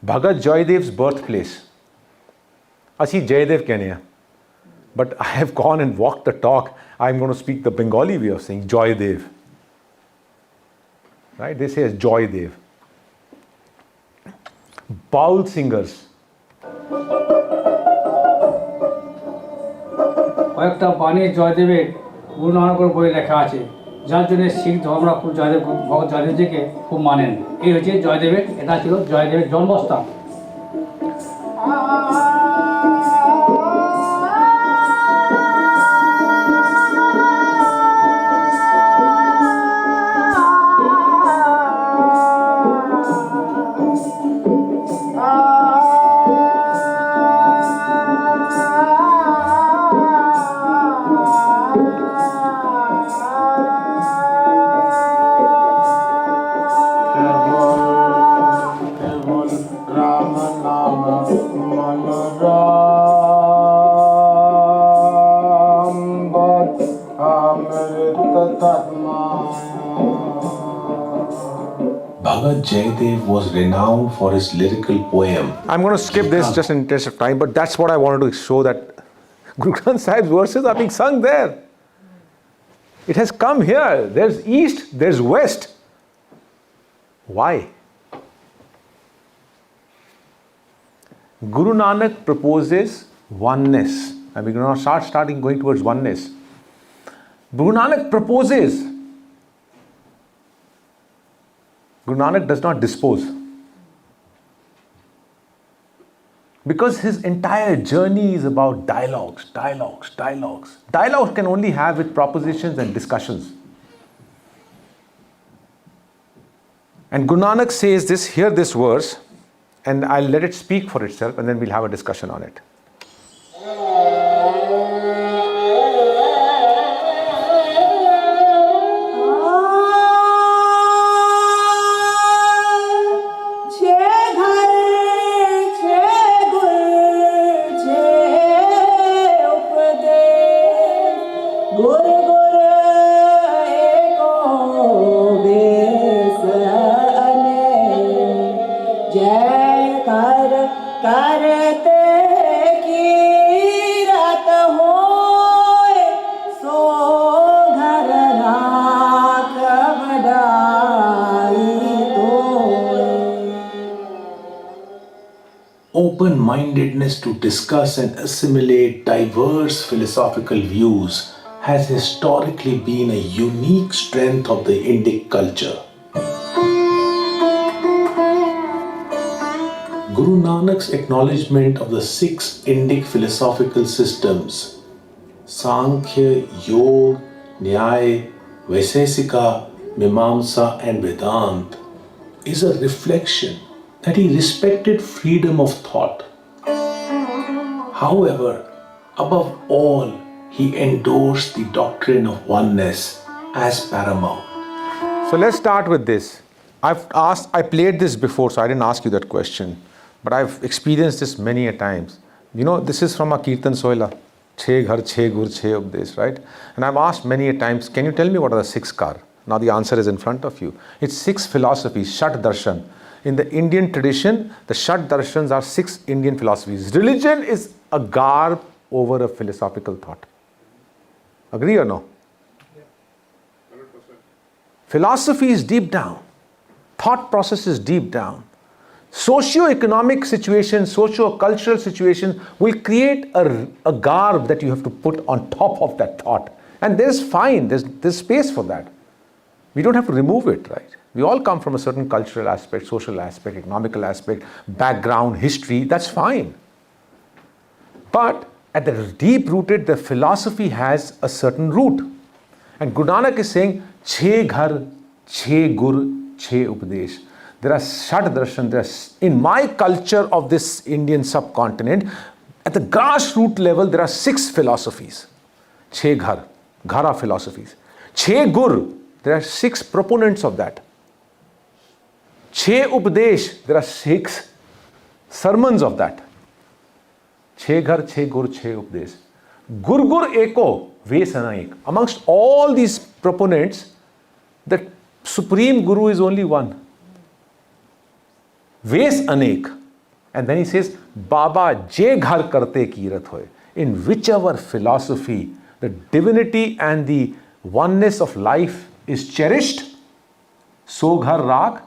Bhagat Joydev's birthplace. Asi Jaydev kehne, but I have gone and walked the talk. I'm going to speak the Bengali way of saying Joydev. Right? They say as Joydev. Baul singers. কয়েকটা বাণী জয়দেবের গুরু নানকের বই লেখা আছে যার জন্য শিখ ধর্মরা খুব জয়দেব ভগৎ জয়দেবজিকে খুব মানেন এই হচ্ছে জয়দেবের এটা ছিল জয়দেবের জন্মস্থান Bhagat Jaydev was renowned for his lyrical poem. I'm going to skip this just in interest of time, but that's what I wanted to show, that Guru Granth Sahib's verses are being sung there. It has come here. There's east, there's west. Why? Guru Nanak proposes oneness. And we're going to start going towards oneness. Guru Nanak proposes. Guru Nanak does not dispose. Because his entire journey is about dialogues. Dialogues can only have with propositions and discussions. And Guru Nanak says this, hear this verse, and I'll let it speak for itself, and then we'll have a discussion on it. open-mindedness to discuss and assimilate diverse philosophical views has historically been a unique strength of the Indic culture. Guru Nanak's acknowledgement of the six Indic philosophical systems, Sankhya, Yoga, Nyaya, Vaisesika, Mimamsa and Vedanta, is a reflection that he respected freedom of thought. However, above all, he endorsed the doctrine of oneness as paramount. So let's start with this. I played this before, so I didn't ask you that question. But I've experienced this many a times. You know, this is from a Kirtan Soila. Chhe ghar, chhe gur, chhe updesh, right? And I've asked many a times, can you tell me what are the six kar? Now the answer is in front of you. It's six philosophies, Shat Darshan. In the Indian tradition, the Shat Darshans are six Indian philosophies. Religion is a garb over a philosophical thought. Agree or no? 100%. Philosophy is deep down. Thought process is deep down. Socio-economic situation, socio-cultural situation will create a garb that you have to put on top of that thought. And there's space for that. We don't have to remove it, right? We all come from a certain cultural aspect, social aspect, economical aspect, background, history, that's fine. But at the deep rooted, the philosophy has a certain root. And Guru Nanak is saying, Chhe ghar, chhe gur, chhe updesh. There are Shat Darshan, in my culture of this Indian subcontinent, at the grassroots level, there are six philosophies. Chhe ghar, ghara philosophies. Chhe gur, there are six proponents of that. Chhe updesh, there are six sermons of that. Chhe ghar, chhe gur, chhe updesh. Gur gur eko, ves anaik. Amongst all these proponents, the supreme guru is only one. Ves anek. And then he says, Baba je ghar karte kirat hoy. In whichever philosophy the divinity and the oneness of life is cherished, so ghar raag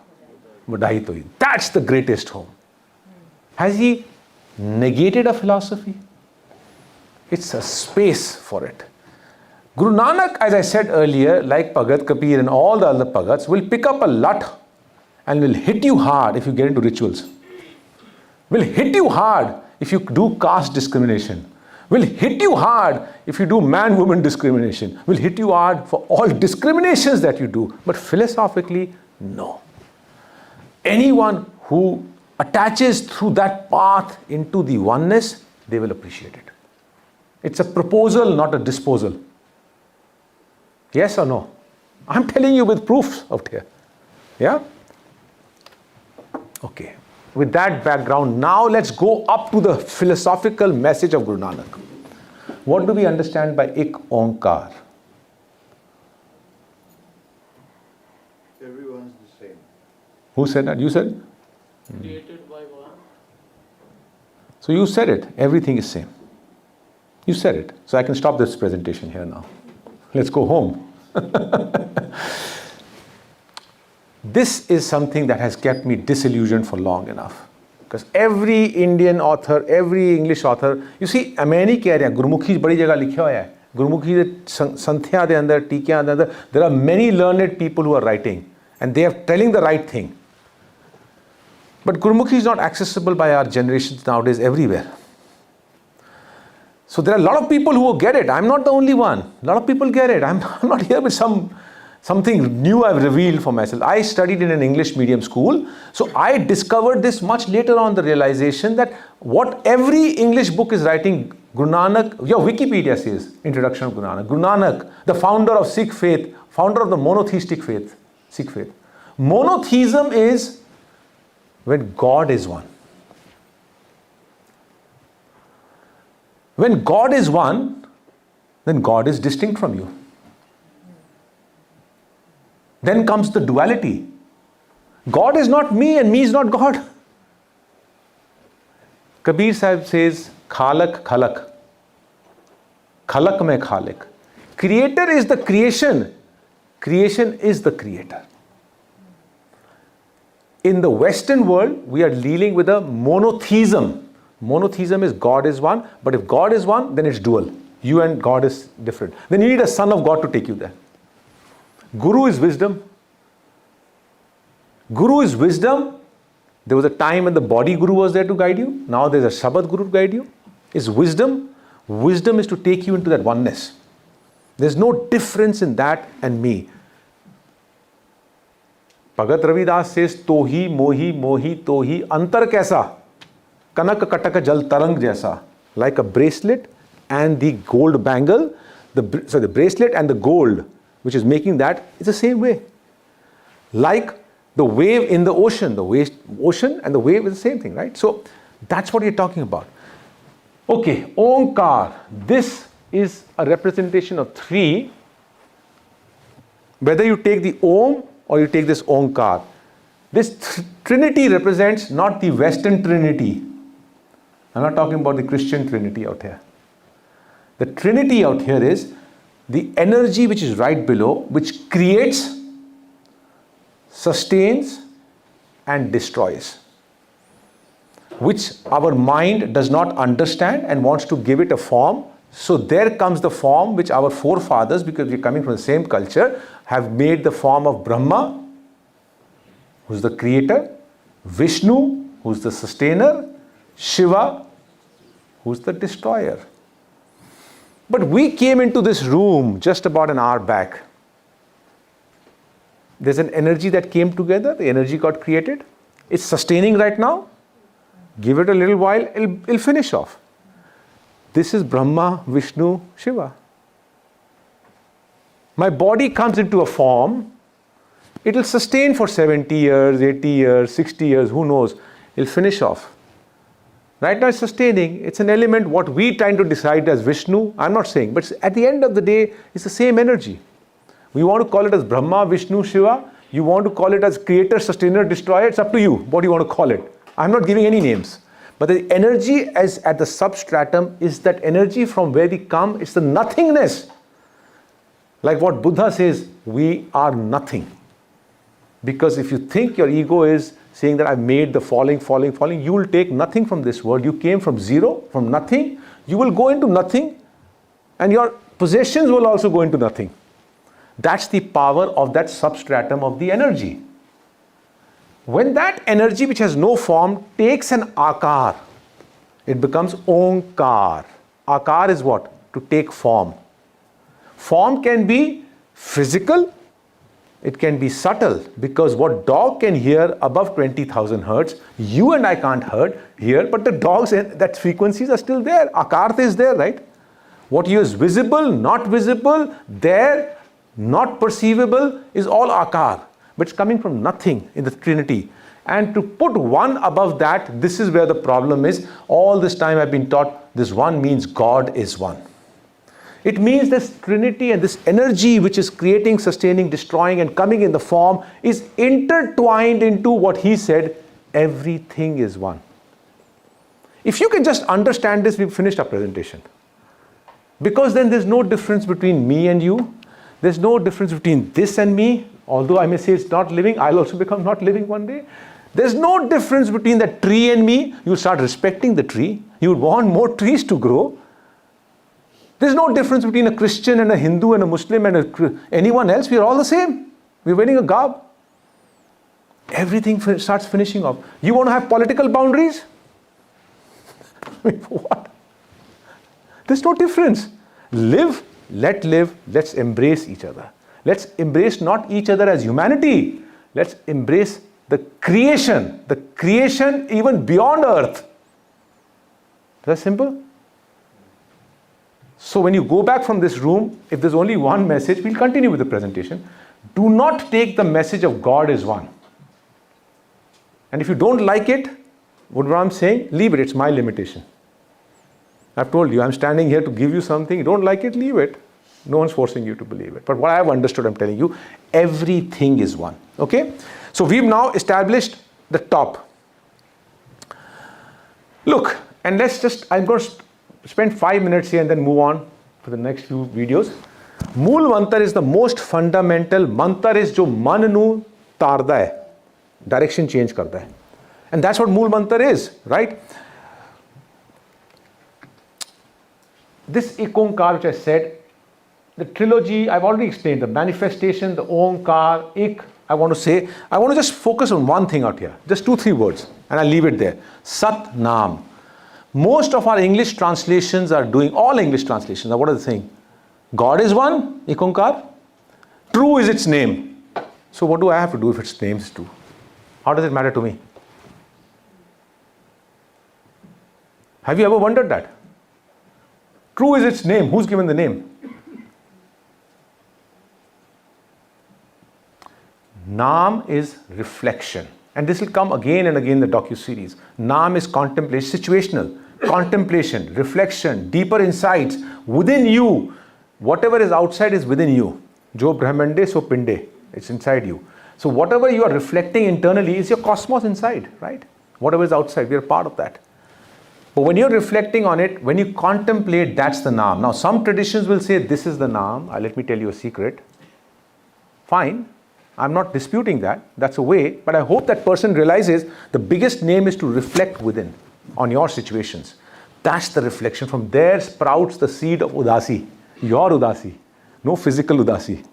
vadai toi. That's the greatest home. Has he negated a philosophy? It's a space for it. Guru Nanak, as I said earlier, like Bhagat Kabir and all the other Bhagats, will pick up a lat and will hit you hard if you get into rituals. Will hit you hard if you do caste discrimination. Will hit you hard if you do man-woman discrimination. Will hit you hard for all discriminations that you do. But philosophically, no. Anyone who attaches through that path into the oneness, they will appreciate it. It's a proposal, not a disposal. Yes or no? I'm telling you with proofs out here. Yeah? Okay. With that background, now let's go up to the philosophical message of Guru Nanak. What do we understand by Ik Onkar? Everyone's the same. Who said that? You said? Created by one. So you said it. Everything is same. You said it. So I can stop this presentation here now. Let's go home. This is something that has kept me disillusioned for long enough. Because every Indian author, every English author, you see, मैं नहीं कह रहा गुरमुखी बड़ी जगह लिखा हुआ है. गुरमुखी के संध्या के अंदर, टीकियां के अंदर, there are many learned people who are writing and they are telling the right thing. But Gurmukhi is not accessible by our generations nowadays everywhere. So there are a lot of people who get it. I'm not the only one. A lot of people get it. I'm not here with something new I've revealed for myself. I studied in an English medium school. So I discovered this much later on, the realization that what every English book is writing, Guru Nanak, your Wikipedia says, Introduction of Guru Nanak. Guru Nanak, the founder of Sikh faith, founder of the monotheistic faith, Sikh faith. Monotheism is when God is one. When God is one, then God is distinct from you. Then comes the duality. God is not me and me is not God. Kabir Sahib says, Khalak, Khalak. Khalak mein Khalik. Creator is the creation. Creation is the creator. In the Western world, we are dealing with a monotheism. Monotheism is God is one, but if God is one, then it's dual. You and God is different. Then you need a son of God to take you there. Guru is wisdom. Guru is wisdom. There was a time when the body guru was there to guide you. Now there's a Shabad guru to guide you. Is wisdom. Wisdom is to take you into that oneness. There's no difference in that and me. Bhagat Ravidas says, Tohi, Mohi, Mohi, Tohi, Antar kaisa? Kanak Kataka Jal Tarang jaisa. Like a bracelet and the gold bangle, the bracelet and the gold, which is making that, it's the same way. Like the wave in the ocean, ocean and the wave is the same thing, right? So that's what you're talking about. Okay, Omkar. This is a representation of three. Whether you take the Om or you take this Omkar. This Trinity represents not the Western Trinity. I'm not talking about the Christian Trinity out here. The Trinity out here is the energy which is right below, which creates, sustains and destroys, which our mind does not understand and wants to give it a form. So there comes the form which our forefathers, because we're coming from the same culture, have made the form of Brahma, who's the creator, Vishnu, who's the sustainer, Shiva, who's the destroyer. But we came into this room just about an hour back. There's an energy that came together, the energy got created. It's sustaining right now. Give it a little while, it'll finish off. This is Brahma, Vishnu, Shiva. My body comes into a form, it'll sustain for 70 years, 80 years, 60 years, who knows, it'll finish off. Right now it's sustaining, it's an element, what we trying to decide as Vishnu, I'm not saying, but at the end of the day, it's the same energy. We want to call it as Brahma, Vishnu, Shiva, you want to call it as creator, sustainer, destroyer, it's up to you, what do you want to call it. I'm not giving any names. But the energy as at the substratum is that energy from where we come, it's the nothingness. Like what Buddha says, we are nothing. Because if you think your ego is saying that I've made the falling, you will take nothing from this world. You came from zero, from nothing. You will go into nothing and your possessions will also go into nothing. That's the power of that substratum of the energy. When that energy which has no form takes an akar, it becomes Omkar. Akar is what? To take form. Form can be physical, it can be subtle, because what dog can hear above 20,000 hertz, you and I can't hear, but the dogs, that frequencies are still there. Akar is there, right? What is visible, not visible, there, not perceivable is all akar. But it's coming from nothing in the Trinity. And to put one above that, this is where the problem is. All this time I've been taught this one means God is one. It means this Trinity and this energy which is creating, sustaining, destroying and coming in the form is intertwined into what he said, everything is one. If you can just understand this, we've finished our presentation. Because then there's no difference between me and you. There's no difference between this and me. Although I may say it's not living, I'll also become not living one day. There's no difference between the tree and me. You start respecting the tree. You would want more trees to grow. There's no difference between a Christian and a Hindu and a Muslim and anyone else. We are all the same. We're wearing a garb. Everything starts finishing off. You want to have political boundaries? What? There's no difference. Live, let's embrace each other. Let's embrace not each other as humanity. Let's embrace the creation even beyond earth. That's simple. So when you go back from this room, if there's only one message, we'll continue with the presentation. Do not take the message of God is one. And if you don't like it, what I'm saying, leave it, it's my limitation. I've told you, I'm standing here to give you something, you don't like it, leave it. No one's forcing you to believe it. But what I have understood, I'm telling you, everything is one. Okay? So we've now established the top. Look, and I'm going to spend 5 minutes here and then move on for the next few videos. Mool mantra is the most fundamental mantra is jo man nu tarda hai. Direction change करता है. And that's what मूल मंत्र is, right? This Ikonkar which I said, the trilogy, I've already explained, the manifestation, the Onkar, Ik, I want to just focus on one thing out here, just 2-3 words, and I'll leave it there. Sat Nam. Most of our English translations are doing, all English translations, now what are they saying? God is one, Ikonkar. True is its name. So what do I have to do if its name is true? How does it matter to me? Have you ever wondered that? True is its name. Who's given the name? Naam is reflection. And this will come again and again in the docu-series. Naam is contemplation, situational. Contemplation, reflection, deeper insights within you. Whatever is outside is within you. Jo Brahmande so Pinde. It's inside you. So whatever you are reflecting internally is your cosmos inside, right? Whatever is outside, we are part of that. But when you're reflecting on it, when you contemplate, that's the Naam. Now some traditions will say this is the Naam. Let me tell you a secret. Fine. I'm not disputing that. That's a way. But I hope that person realizes the biggest name is to reflect within on your situations. That's the reflection. From there sprouts the seed of Udasi. Your Udasi. No physical Udasi.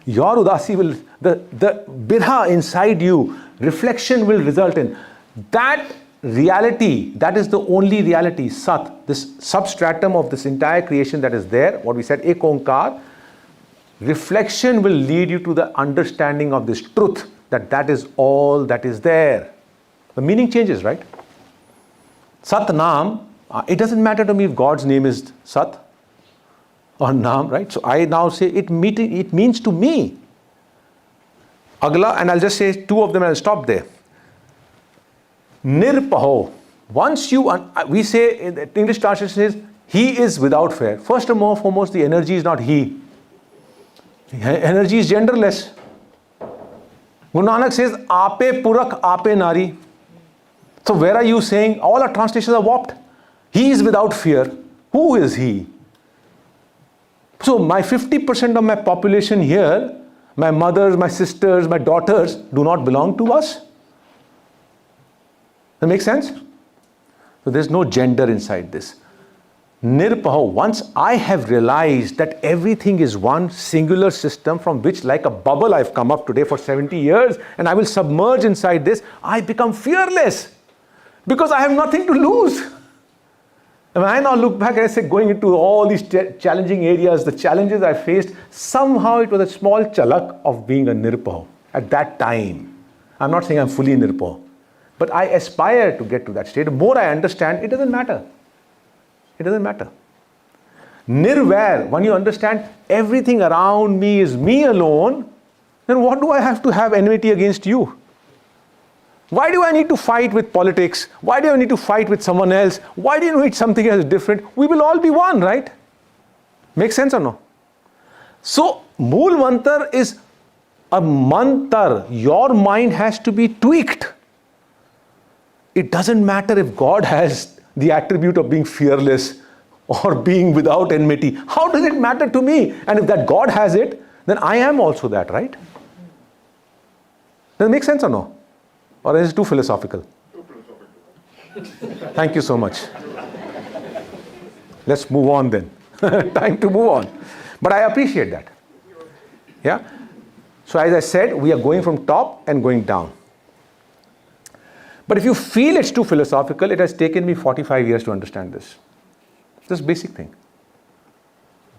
Your Udasi will, the Bidha inside you, reflection will result in. That reality, that is the only reality, Sat, this substratum of this entire creation that is there, what we said, Ek Onkar. Reflection will lead you to the understanding of this truth, that is all that is there. The meaning changes, right? Sat Naam, it doesn't matter to me if God's name is Sat or Naam, right? So I now say it means to me. Agla, and I'll just say 2 of them and I'll stop there. Nirpaho. Once we say, in the English translation says, he is without fear. First and foremost, the energy is not he. Energy is genderless. Guru Nanak says, Ape Purak, Ape Nari. So where are you saying? All our translations are warped. He is without fear. Who is he? So my 50% of my population here, my mothers, my sisters, my daughters, do not belong to us. That makes sense? So there's no gender inside this. Nirpaho, once I have realized that everything is one singular system from which, like a bubble, I've come up today for 70 years and I will submerge inside this, I become fearless because I have nothing to lose. And when I now look back and I say, going into all these challenging areas, the challenges I faced, somehow it was a small chalak of being a Nirpaho at that time. I'm not saying I'm fully Nirpaho, but I aspire to get to that state. The more I understand, it doesn't matter. It doesn't matter. Nirvair, when you understand everything around me is me alone, then what do I have to have enmity against you? Why do I need to fight with politics? Why do I need to fight with someone else? Why do you need something else different? We will all be one, right? Make sense or no? So, Mool Mantar is a mantar. Your mind has to be tweaked. It doesn't matter if God has the attribute of being fearless or being without enmity. How does it matter to me? And if that God has it, then I am also that, right? Does it make sense or no? Or is it too philosophical? Too philosophical. Thank you so much. Let's move on then. Time to move on. But I appreciate that. Yeah? So as I said, we are going from top and going down. But if you feel it's too philosophical, it has taken me 45 years to understand this. This basic thing.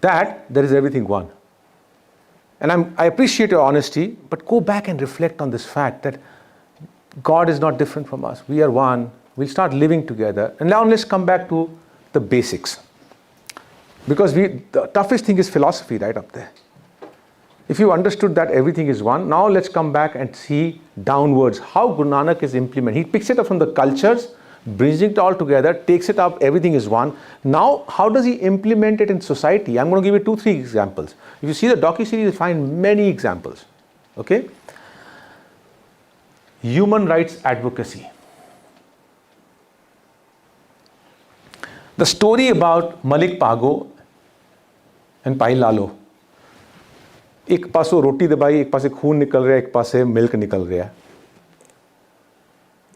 That there is everything one. And I appreciate your honesty, but go back and reflect on this fact that God is not different from us. We are one. We'll start living together. And now let's come back to the basics. Because the toughest thing is philosophy right up there. If you understood that everything is one, now let's come back and see downwards how Guru Nanak is implementing. He picks it up from the cultures, brings it all together, takes it up, everything is one. Now, how does he implement it in society? I'm going to give you 2-3 examples. If you see the docu-series, you'll find many examples. Okay? Human rights advocacy. The story about Malik Pago and Pai Lalo. एक पासों रोटी दबाई, एक पासे खून निकल रहा है, एक पासे मिल्क निकल रहा है.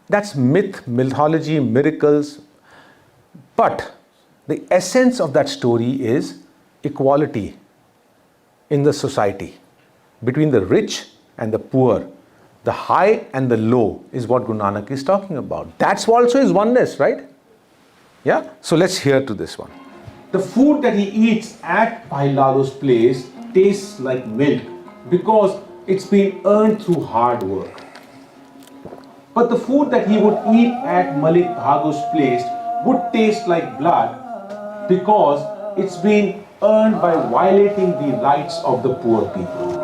That's myth, mythology, miracles. But the essence of that story is equality in the society between the rich and the poor. The high and the low is what Guru Nanak is talking about. That's also his oneness, right? Yeah? So let's hear to this one. The food that he eats at Bhai Lalu's place tastes like milk because it's been earned through hard work. But the food that he would eat at Malik Bhagu's place would taste like blood because it's been earned by violating the rights of the poor people.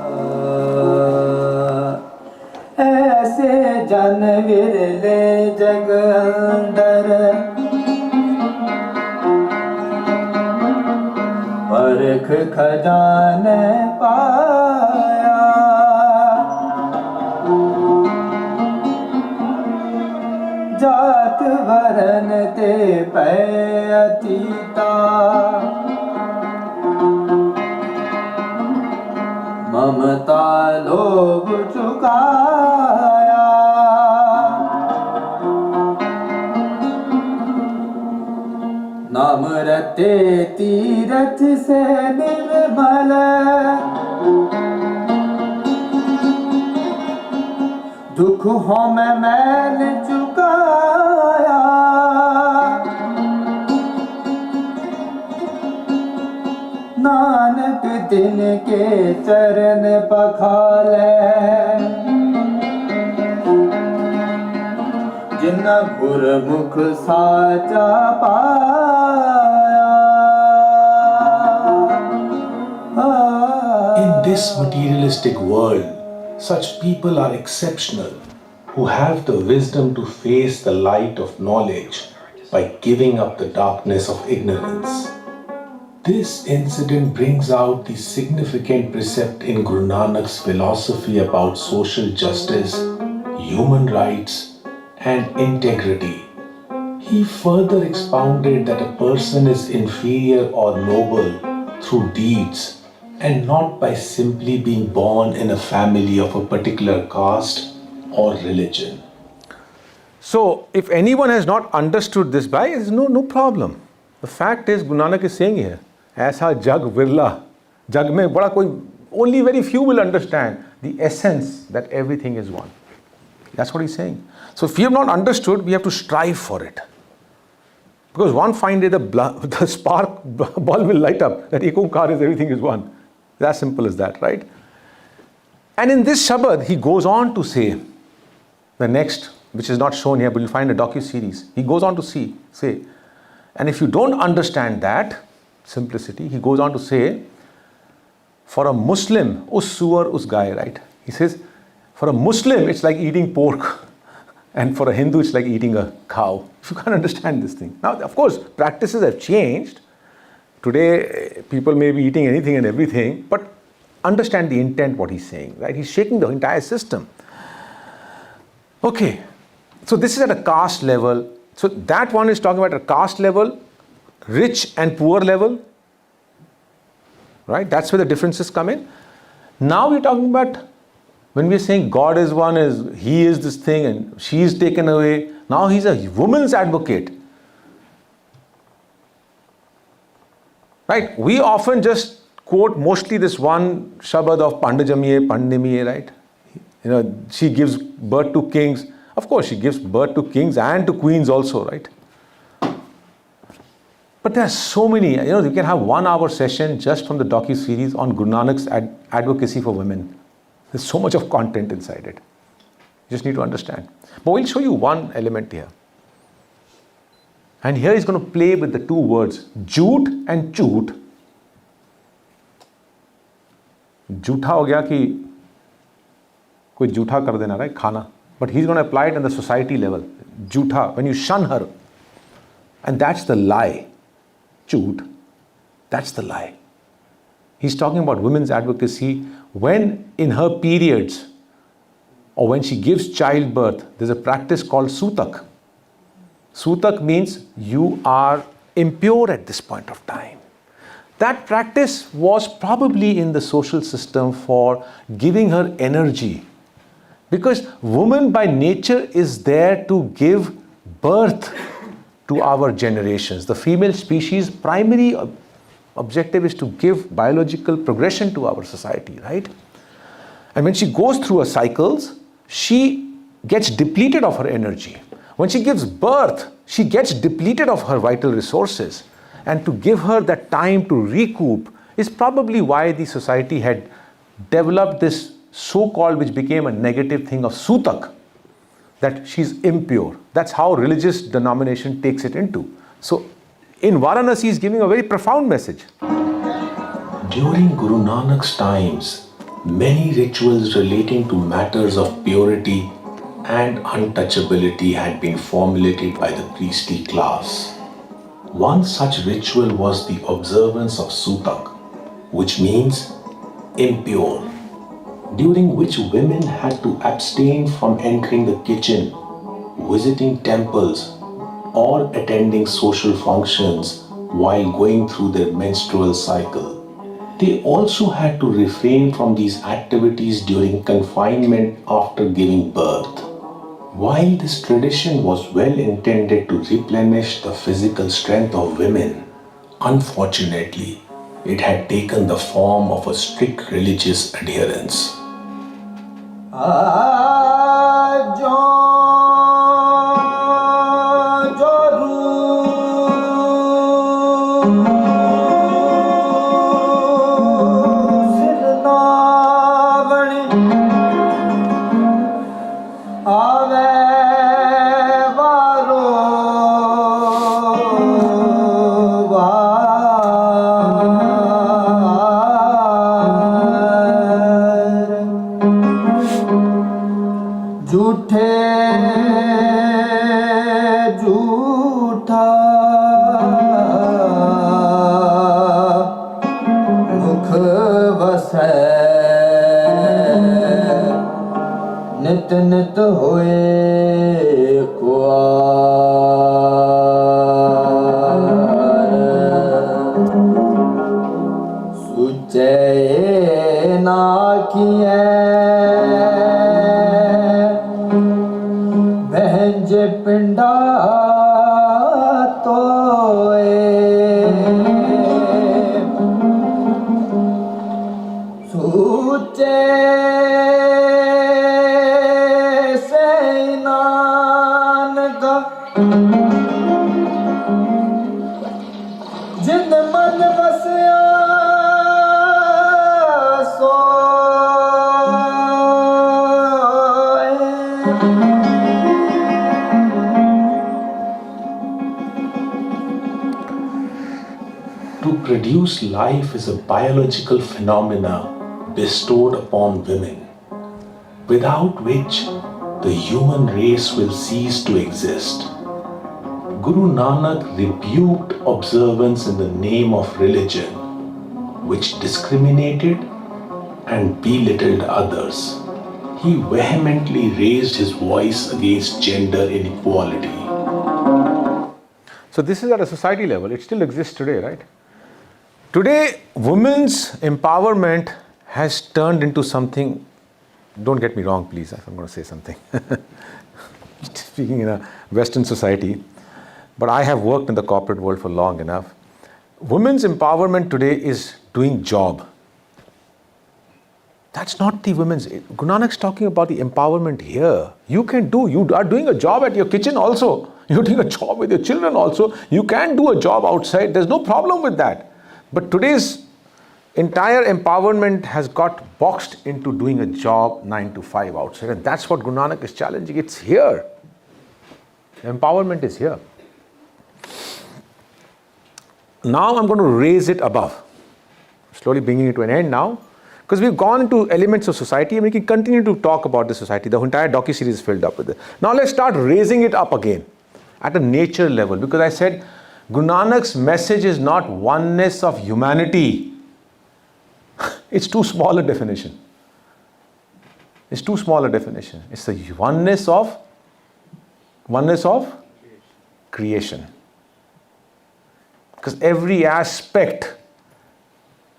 ऐसे जन विरले जग अंदर परख खजाने पाया जात वरन ते पै अतीता ममता लोभ चुकाया नाम रते तीरथ से निर्मल दुख हो मैं मैल चुकाया नानक दिन के चरण पखाले जिन्ना गुरमुख साचा पाया In this materialistic world, such people are exceptional who have the wisdom to face the light of knowledge by giving up the darkness of ignorance. This incident brings out the significant precept in Guru Nanak's philosophy about social justice, human rights, and integrity. He further expounded that a person is inferior or noble through deeds and not by simply being born in a family of a particular caste or religion. So, if anyone has not understood this by, there's no problem. The fact is, Guru Nanak is saying here, ऐसा जग विरला, जग में बड़ा कोई, only very few will understand the essence that everything is one. That's what he's saying. So if we have not understood, we have to strive for it. Because one fine day the spark bulb will light up that Ek Onkar is everything is one. It's as simple as that, right? And in this Shabad, he goes on to say, the next, which is not shown here, but you'll find a docu-series. He goes on to say, and if you don't understand that simplicity, he goes on to say, for a Muslim, us suwar, us gai, right? He says, for a Muslim, it's like eating pork. And for a Hindu, it's like eating a cow. If you can't understand this thing. Now, of course, practices have changed. Today, people may be eating anything and everything, but understand the intent, what he's saying, right? He's shaking the entire system. Okay, so this is at a caste level. So that one is talking about a caste level, rich and poor level, right? That's where the differences come in. Now we're talking about, when we're saying God is one, he is this thing and she is taken away. Now he's a woman's advocate. Right? We often just quote mostly this one Shabad of Pandamiye, right? You know, she gives birth to kings. Of course, she gives birth to kings and to queens also, right? But there are so many, you can have 1 hour session just from the docu-series on Guru Nanak's advocacy for women. There's so much of content inside it. You just need to understand. But we'll show you one element here. And here he's going to play with the two words, jhoot and choot. Jhootha ho gaya ki koi jhootha kar dena, right? Khana. But he's going to apply it on the society level. Jhootha, when you shun her. And that's the lie. Choot, that's the lie. He's talking about women's advocacy when in her periods or when she gives childbirth, there's a practice called sutak. Sutak means you are impure at this point of time. That practice was probably in the social system for giving her energy Because woman by nature is there to give birth to our generations. The female species' primary objective is to give biological progression to our society, right? And when she goes through her cycles, she gets depleted of her energy. When she gives birth, she gets depleted of her vital resources. And to give her that time to recoup is probably why the society had developed this so-called, which became a negative thing of sutak, that she's impure. That's how religious denomination takes it into. So in Varanasi, he's giving a very profound message. During Guru Nanak's times, many rituals relating to matters of purity and untouchability had been formulated by the priestly class. One such ritual was the observance of Sutak, which means impure, during which women had to abstain from entering the kitchen, visiting temples, or attending social functions while going through their menstrual cycle. They also had to refrain from these activities during confinement after giving birth. While this tradition was well intended to replenish the physical strength of women, unfortunately, it had taken the form of a strict religious adherence. नित नित होए सुचे ना किए भंज पिंडा सूचे जिन मन बसया To produce life is a biological phenomena bestowed upon women, without which the human race will cease to exist. Guru Nanak rebuked observance in the name of religion, which discriminated and belittled others. He vehemently raised his voice against gender inequality. So this is at a society level. It still exists today, right? Today, women's empowerment has turned into something, don't get me wrong, please, if I'm going to say something. Speaking in a Western society, but I have worked in the corporate world for long enough. Women's empowerment today is doing job. That's not the women's. Guru Nanak's talking about the empowerment here. You are doing a job at your kitchen also. You're doing a job with your children also. You can do a job outside. There's no problem with that. But today's entire empowerment has got boxed into doing a job 9 to 5 outside. And that's what Guru Nanak is challenging. It's here. Empowerment is here. Now I'm going to raise it above. Slowly bringing it to an end now. Because we've gone into elements of society and we can continue to talk about the society. The entire docu-series is filled up with it. Now let's start raising it up again at a nature level. Because I said Guru Nanak's message is not oneness of humanity. It's too small a definition. It's too small a definition. It's the oneness of creation. Because every aspect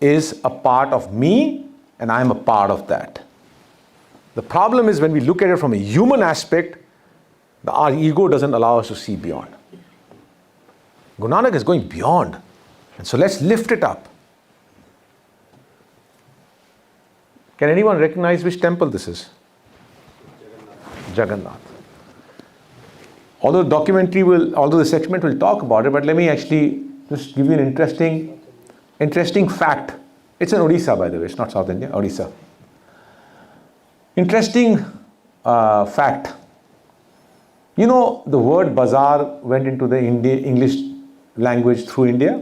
is a part of me and I'm a part of that. The problem is when we look at it from a human aspect, our ego doesn't allow us to see beyond. Guru Nanak is going beyond. And so let's lift it up. Can anyone recognize which temple this is? Jagannath. Although the segment will talk about it, but let me actually just give you an interesting fact. It's in Odisha, by the way, it's not South India, Odisha. Interesting fact. You know, the word bazaar went into the English language through India?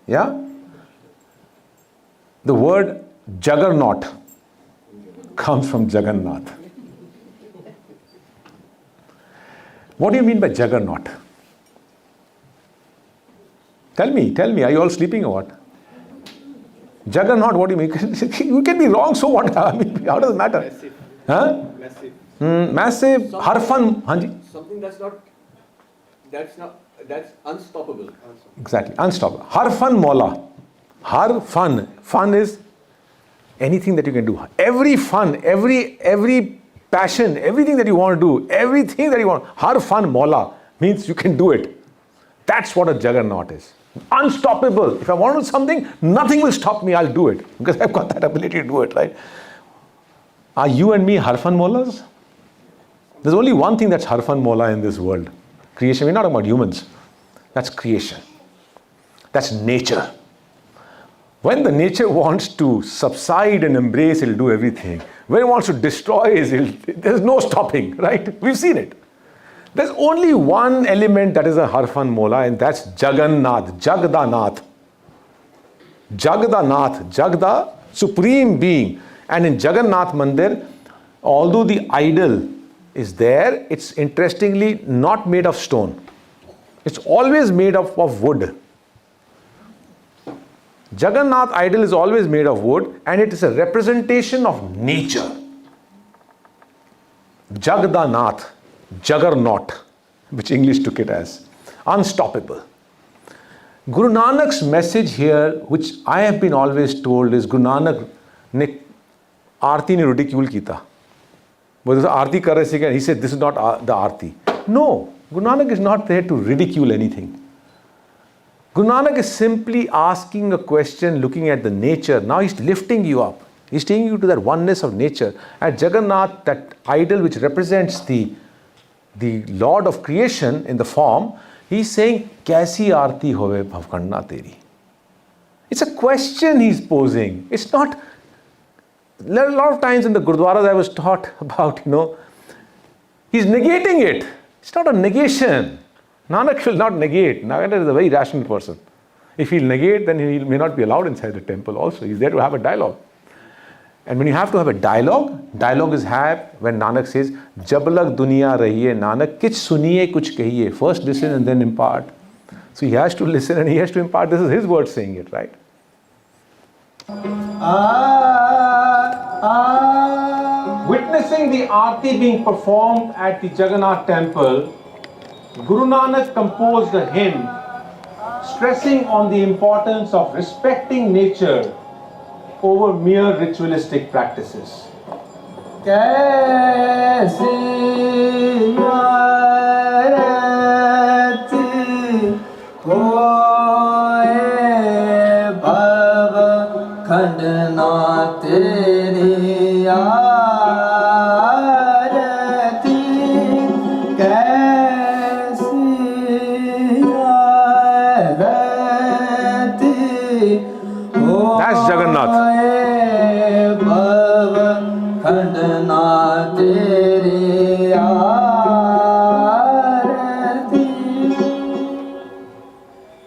Yeah? The word juggernaut comes from Jagannath. What do you mean by juggernaut? Tell me, are you all sleeping or what? Juggernaut, what do you mean? You can be wrong, so what? I mean, how does it matter? Massive. Huh? Massive. Massive, harfan, hanji. Something that's unstoppable. Exactly, unstoppable. Harfan mola. Harfan. Fun is anything that you can do. Every fun, every passion, everything that you want to do, everything that you want. Harfan mola means you can do it. That's what a juggernaut is. Unstoppable. If I want to do something, nothing will stop me. I'll do it because I've got that ability to do it, right? Are you and me harfan molas? There's only one thing that's harfan mola in this world. Creation. We're not talking about humans. That's creation. That's nature. When the nature wants to subside and embrace, it'll do everything. When it wants to destroy, there's no stopping, right? We've seen it. There's only one element that is a harfan mola, and that's Jagannath, Jagdanath. Jagdanath, Jagda, supreme being. And in Jagannath Mandir, although the idol is there, it's interestingly not made of stone. It's always made of wood. Jagannath idol is always made of wood, and it is a representation of nature. Jagdanath, juggernaut, which English took it as. Unstoppable. Guru Nanak's message here, which I have been always told, is Guru Nanak ne aarti ne ridicule kita. But aarti kar rahe se, he said this is not the aarti. No, Guru Nanak is not there to ridicule anything. Guru Nanak is simply asking a question, looking at the nature. Now he's lifting you up. He's taking you to that oneness of nature. At Jagannath, that idol which represents the Lord of creation in the form, he's saying, Kaisi aarti hove bhavkanna teri? It's a question he's posing. It's not, a lot of times in the Gurdwaras I was taught about, he's negating it. It's not a negation. Nanak will not negate. Nanak is a very rational person. If he'll negate, then he may not be allowed inside the temple also. He's there to have a dialogue. And when you have to have a dialogue is had when Nanak says, Jabalak duniya rahiye Nanak, kich suniye kuch kahiye. First listen and then impart. So he has to listen and he has to impart. This is his word saying it, right? Witnessing the aarti being performed at the Jagannath temple, Guru Nanak composed a hymn stressing on the importance of respecting nature over mere ritualistic practices. कैसी आरती होए भव खंडना तेरी आरती कैसी आरती होए That's Jagannath. भव खंडना तेरी आरती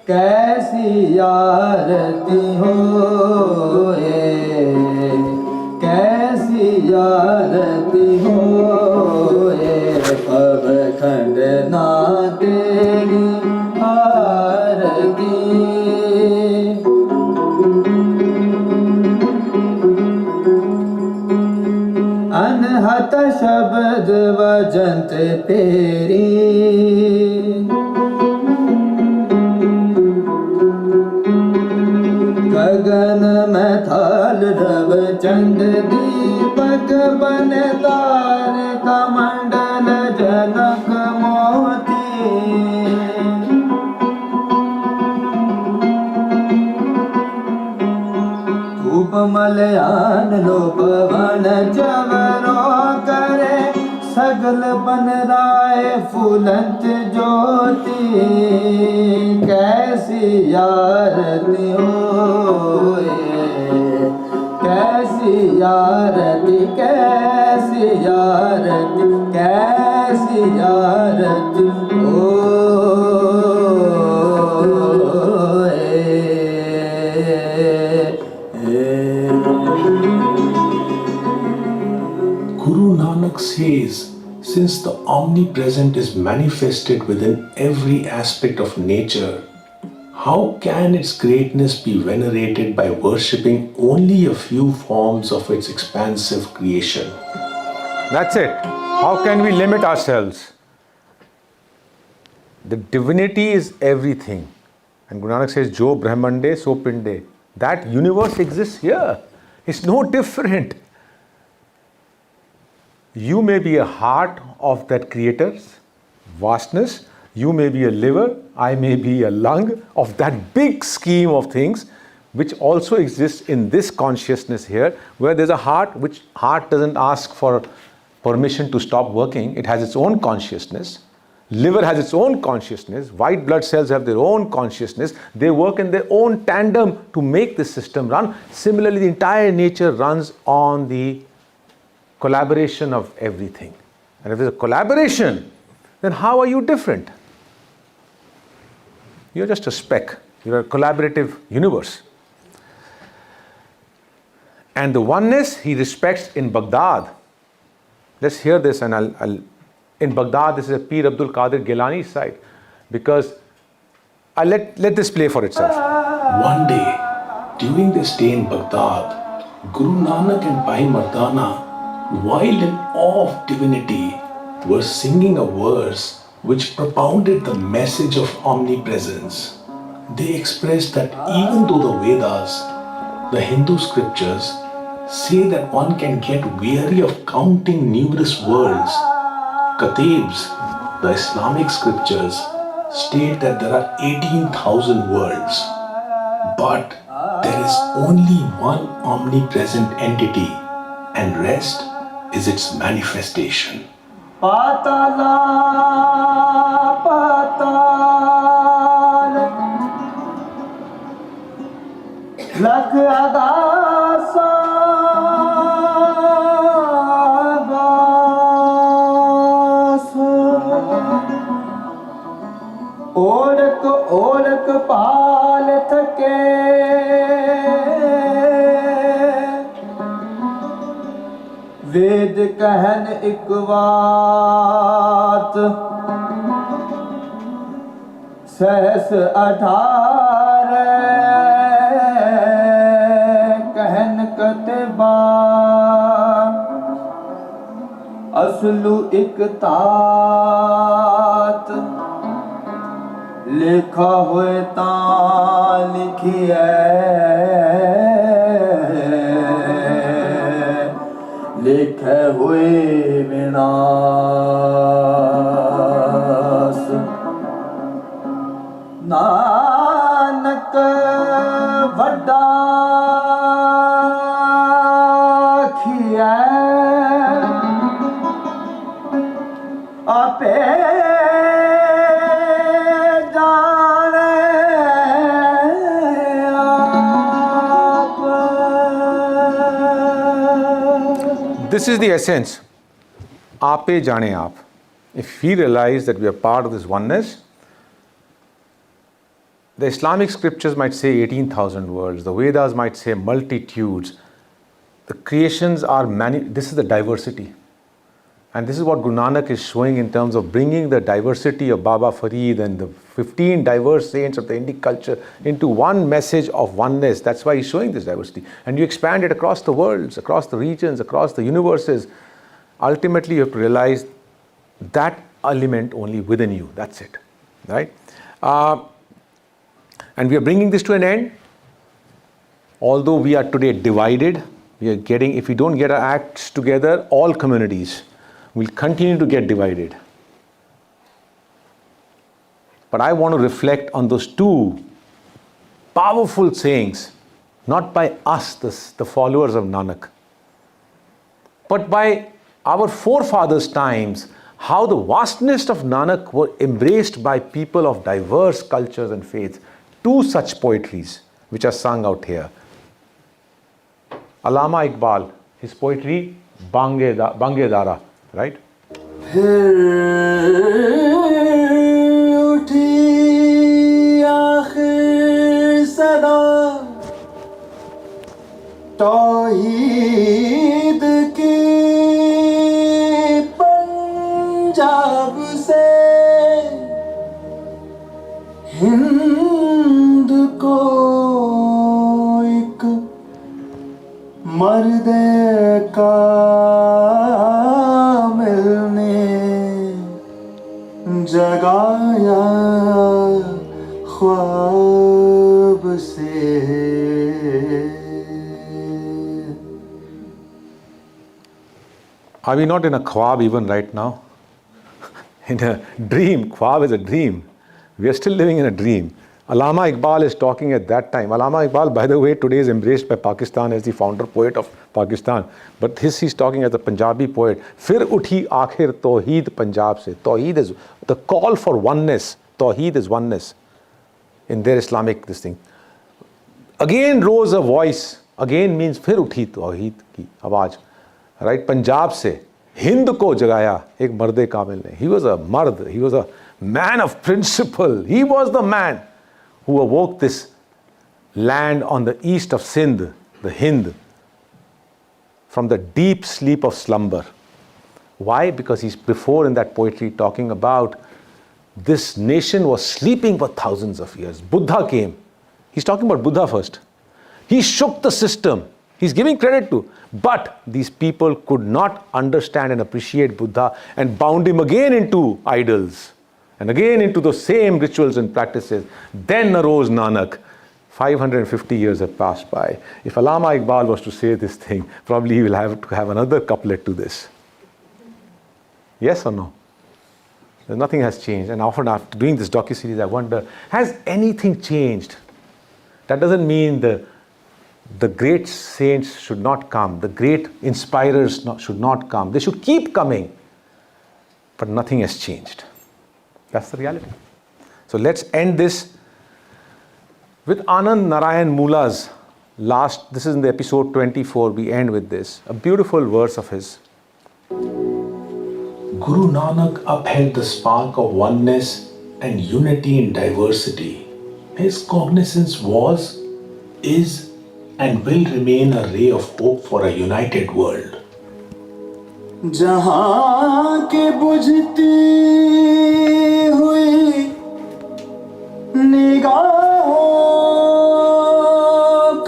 कैसी आरती होए कैसी आरती होए भव खंडना तेरी आरती अनहत शब्द वजंत पेरी गगन में थाल रव चंद दीपक बनदार कमंडल जनक मोती धूप मलयान लोभवन चवरो करे सगल बन राय फूलंत ज्योति कैसी आरती होए कैसी आरती कैसी आरती कैसी आरती Guru Nanak says, since the omnipresent is manifested within every aspect of nature, how can its greatness be venerated by worshipping only a few forms of its expansive creation? That's it. How can we limit ourselves? The divinity is everything. And Guru Nanak says, Jo Brahmande, so Pinde. That universe exists here. It's no different. You may be a heart of that creator's vastness. You may be a liver. I may be a lung of that big scheme of things, which also exists in this consciousness here, where there's a heart, which heart doesn't ask for permission to stop working. It has its own consciousness. Liver has its own consciousness. White blood cells have their own consciousness. They work in their own tandem to make this system run. Similarly, the entire nature runs on the collaboration of everything. And if there's a collaboration, then how are you different? You're just a speck. You're a collaborative universe. And the oneness he respects in Baghdad. Let's hear this, and I'll in Baghdad, this is a Pir Abdul Qadir Gilani site, because I'll let this play for itself. One day, during their stay in Baghdad, Guru Nanak and Bhai Mardana, while in awe of divinity, were singing a verse which propounded the message of omnipresence. They expressed that even though the Vedas, the Hindu scriptures, say that one can get weary of counting numerous worlds, Katibs, the Islamic scriptures, state that there are 18,000 worlds. But there is only one omnipresent entity, and rest is its manifestation. Patala, patal, lag agasa, ओरक ओरक पाल थके वेद कहन एक बात सहस 18 कहन कतबा असलु एक तात लिखा हुए ता लिखिए लिखे हुए विनाश नानक वड्डा खिया आपे This is the essence. Aape jane aap. If we realize that we are part of this oneness, the Islamic scriptures might say 18,000 words, the Vedas might say multitudes. The creations are many. This is the diversity. And this is what Guru Nanak is showing in terms of bringing the diversity of Baba Farid and the 15 diverse saints of the Indic culture into one message of oneness. That's why he's showing this diversity. And you expand it across the worlds, across the regions, across the universes. Ultimately, you have to realize that element only within you. That's it. Right? And we are bringing this to an end. Although we are today divided, if we don't get our acts together, all communities will continue to get divided. But I want to reflect on those two powerful sayings, not by us, the followers of Nanak, but by our forefathers' times, how the vastness of Nanak were embraced by people of diverse cultures and faiths. Two such poetries which are sung out here. Allama Iqbal, his poetry, Bange Dara, right? तौहीद की पंजाब से हिंद को एक मर्द कामिल ने जगाया ख्वाब से. Are we not in a khwab even right now? In a dream. Khwab is a dream. We are still living in a dream. Allama Iqbal is talking at that time. Allama Iqbal, by the way, today is embraced by Pakistan as the founder poet of Pakistan. But he's talking as a Punjabi poet. Fir uthi aakhir tawheed Punjab se. Tawheed is the call for oneness. Tawheed is oneness in their Islamic this thing. Again rose a voice. Again means fir uthi tawheed ki awaaz. Right, Punjab se Hind ko jagaya ek marde kamil ne. He was a mard, he was a man of principle. He was the man who awoke this land on the east of Sindh, the Hind, from the deep sleep of slumber. Why? Because he's before in that poetry talking about this nation was sleeping for thousands of years. Buddha came. He's talking about Buddha first. He shook the system. He's giving credit to. But these people could not understand and appreciate Buddha and bound him again into idols and again into those same rituals and practices. Then arose Nanak. 550 years have passed by. If Allama Iqbal was to say this thing, probably he will have to have another couplet to this. Yes or no? Nothing has changed. And often after doing this docu-series, I wonder, has anything changed? That doesn't mean the great saints should not come. The great inspirers should not come. They should keep coming. But nothing has changed. That's the reality. So let's end this with Anand Narayan Mula's last, this is in the episode 24, we end with this. A beautiful verse of his. Guru Nanak upheld the spark of oneness and unity in diversity. His cognizance was, is, and will remain a ray of hope for a united world. जहाँ के बुझती हुई निगाहों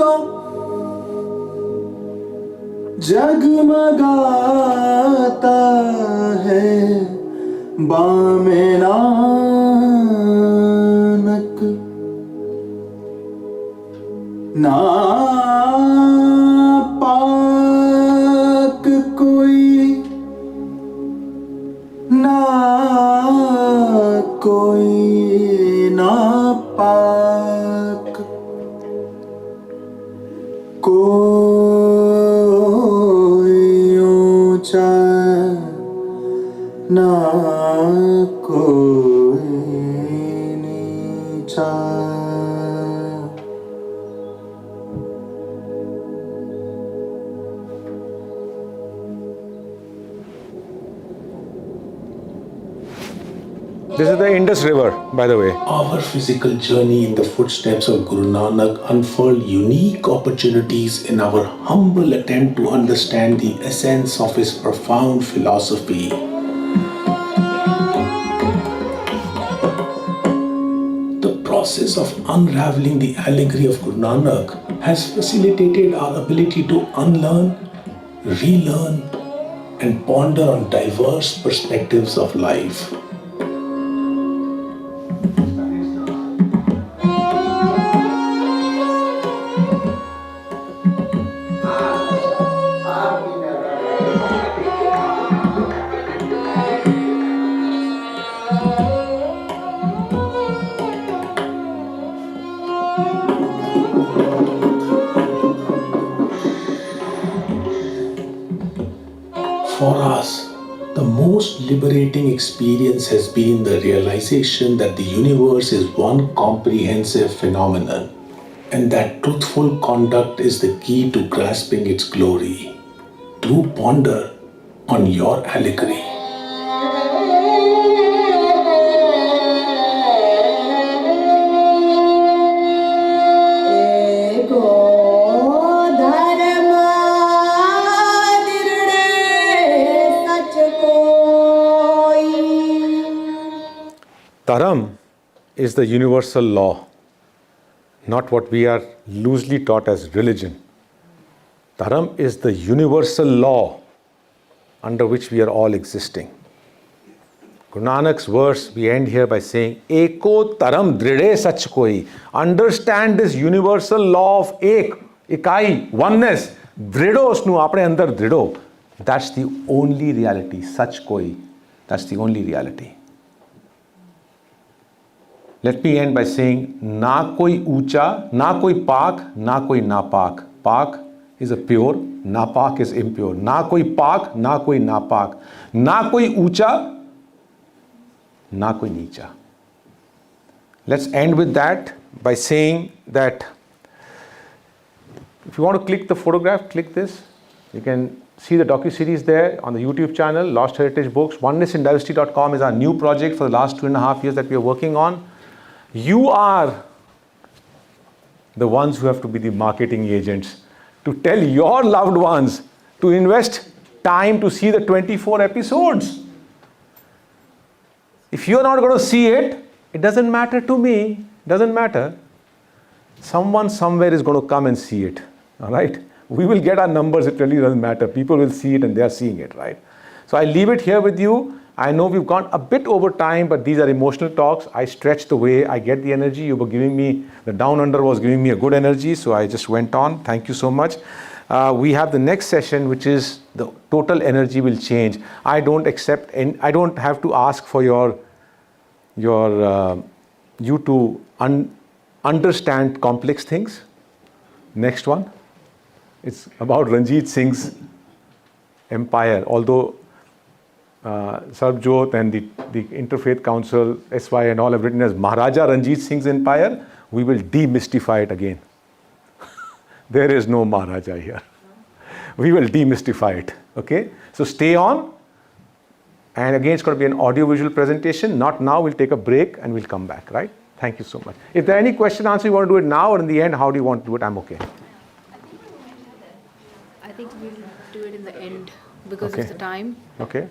को जगमगाता है बामे नानक. ना पाक कोई ना कोई ना पाक कोई ऊंचा ना कोई नीचा. This is the Indus River, by the way. Our physical journey in the footsteps of Guru Nanak unfurled unique opportunities in our humble attempt to understand the essence of his profound philosophy. The process of unraveling the allegory of Guru Nanak has facilitated our ability to unlearn, relearn, and ponder on diverse perspectives of life. For us, the most liberating experience has been the realization that the universe is one comprehensive phenomenon, and that truthful conduct is the key to grasping its glory. Do ponder on your allegory. Dharam is the universal law, not what we are loosely taught as religion. Dharam is the universal law under which we are all existing. Guru Nanak's verse, we end here by saying, Eko taram dride sach koi. Understand this universal law of ek, ikai, oneness. Drido snu apne andar drido. That's the only reality, sach koi. That's the only reality. Let me end by saying, na koi ucha, na koi pak, na koi napak. Pak is a pure, napak is impure. Na koi pak, na koi napak. Na koi ucha, na koi neecha. Let's end with that by saying that if you want to click the photograph, click this. You can see the docu-series there on the YouTube channel, Lost Heritage Books. OnenessInDiversity.com is our new project for the last 2.5 years that we are working on. You are the ones who have to be the marketing agents to tell your loved ones to invest time to see the 24 episodes. If you're not going to see it, it doesn't matter to me. It doesn't matter. Someone somewhere is going to come and see it. All right? We will get our numbers. It really doesn't matter. People will see it and they are seeing it, right? So I leave it here with you. I know we've gone a bit over time, but these are emotional talks. I stretch the way I get the energy. You were giving me, the down under was giving me a good energy, so I just went on. Thank you so much. We have the next session, which is the total energy will change. I don't accept, and I don't have to ask for you to understand complex things. Next one. It's about Ranjit Singh's empire, although Sarbjot and the Interfaith Council, SY and all have written as Maharaja Ranjit Singh's empire, we will demystify it again. There is no Maharaja here. We will demystify it, okay? So stay on. And again, it's going to be an audio-visual presentation. Not now, we'll take a break and we'll come back, right? Thank you so much. If there are any question answer, you want to do it now or in the end, how do you want to do it? I'm okay. I think we'll do it in the end because of the time. Okay.